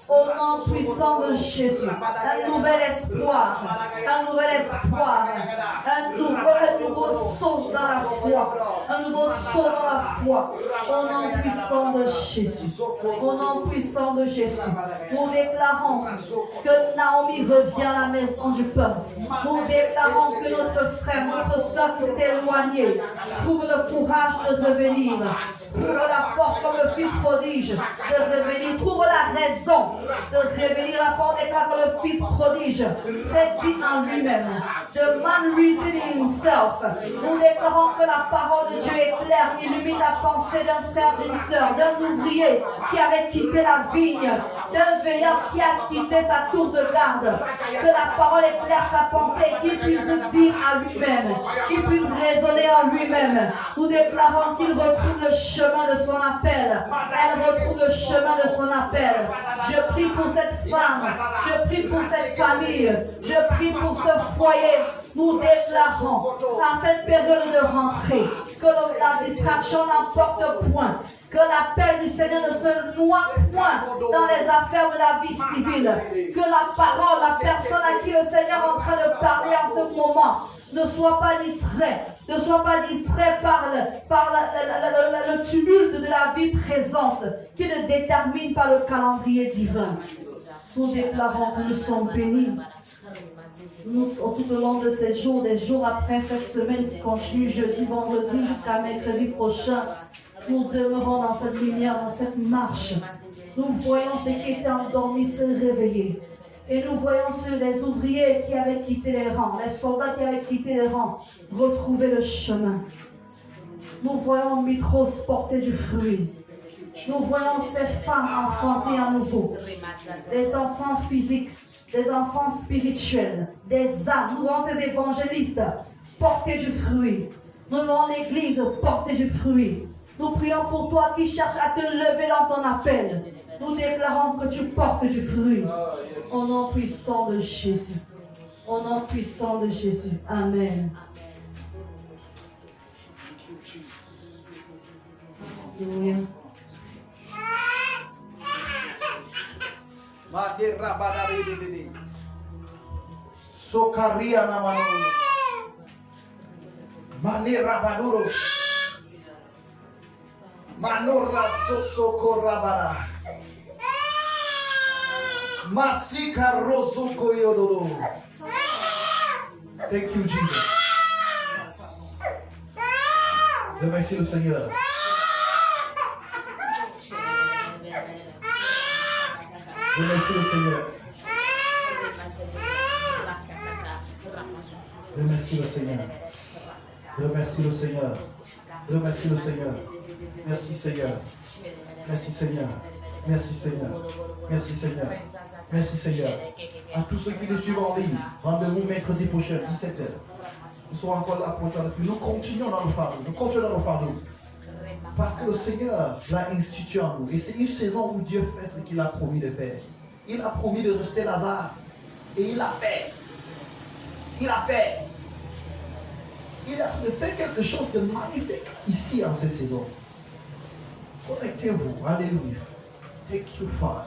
au nom puissant de Jésus, un nouvel espoir, un nouveau saut dans la foi, au nom puissant de Jésus, Nous déclarons que Naomi revient à la maison du peuple. Nous déclarons que notre frère, notre soeur qui s'est éloigné trouve le courage de revenir, trouve la force comme le fils prodige de revenir, trouve la raison de revenir. La porte déclare que le fils prodige s'est dit en lui-même, the man reasoning himself. Nous déclarons que la parole de Dieu est claire, qui illumine la pensée d'un frère, d'une sœur, d'un ouvrier qui avait quitté la vigne, d'un veilleur qui a quitté sa tour de garde. Que la parole éclaire sa pensée, qu'il puisse dire à lui-même, qu'il puisse raisonner en lui-même. Nous déclarons qu'il retrouve le chemin de son appel. Elle retrouve le chemin de son appel. Je prie pour cette femme, je prie pour cette famille, je prie pour ce foyer. Nous déclarons dans cette période de rentrée que la distraction n'emporte point, que l'appel du Seigneur ne se noie point dans les affaires de la vie civile, que la parole, la personne à qui le Seigneur est en train de parler en ce moment ne soit pas distrait par le tumulte de la vie présente qui le détermine par le calendrier divin. Nous déclarons que nous sommes bénis. Nous, tout au long de ces jours, des jours après cette semaine qui continue, jeudi, vendredi, jusqu'à mercredi prochain, nous demeurons dans cette lumière, dans cette marche. Nous voyons ceux qui étaient endormis se réveiller. Et nous voyons les ouvriers qui avaient quitté les rangs, les soldats qui avaient quitté les rangs, retrouver le chemin. Nous voyons Mitros porter du fruit. Nous voyons ces femmes enfanter à nouveau. Des enfants physiques, des enfants spirituels, des âmes. Nous voyons ces évangélistes porter du fruit. Nous voyons l'Église porter du fruit. Nous prions pour toi qui cherches à te lever dans ton appel. Nous déclarons que tu portes du fruit. Au nom puissant de Jésus. Au nom puissant de Jésus. Amen. Alléluia. Sokaria na manoro. Manira vaduros. Manora sosoko rabara. Masika rozuko yododo. Thank you, Jesus. Remercie le Seigneur. Remercie le Seigneur. Remercie le Seigneur. Remercie le Seigneur. Remercie le Seigneur. Merci Seigneur. Merci Seigneur. Merci Seigneur. Merci Seigneur. Merci Seigneur. À tous ceux qui nous suivent en ligne, rendez-vous mercredi prochain, 17h. Nous serons encore là pour toi. Nous continuons dans le fardeau. Nous continuons dans le fardeau. Parce que le Seigneur l'a institué en nous. Et c'est une saison où Dieu fait ce qu'il a promis de faire. Il a promis de rester Lazare. Et il l'a fait. Il a fait. Il a fait quelque chose de magnifique ici en cette saison. Connectez-vous. Alléluia. Take you far.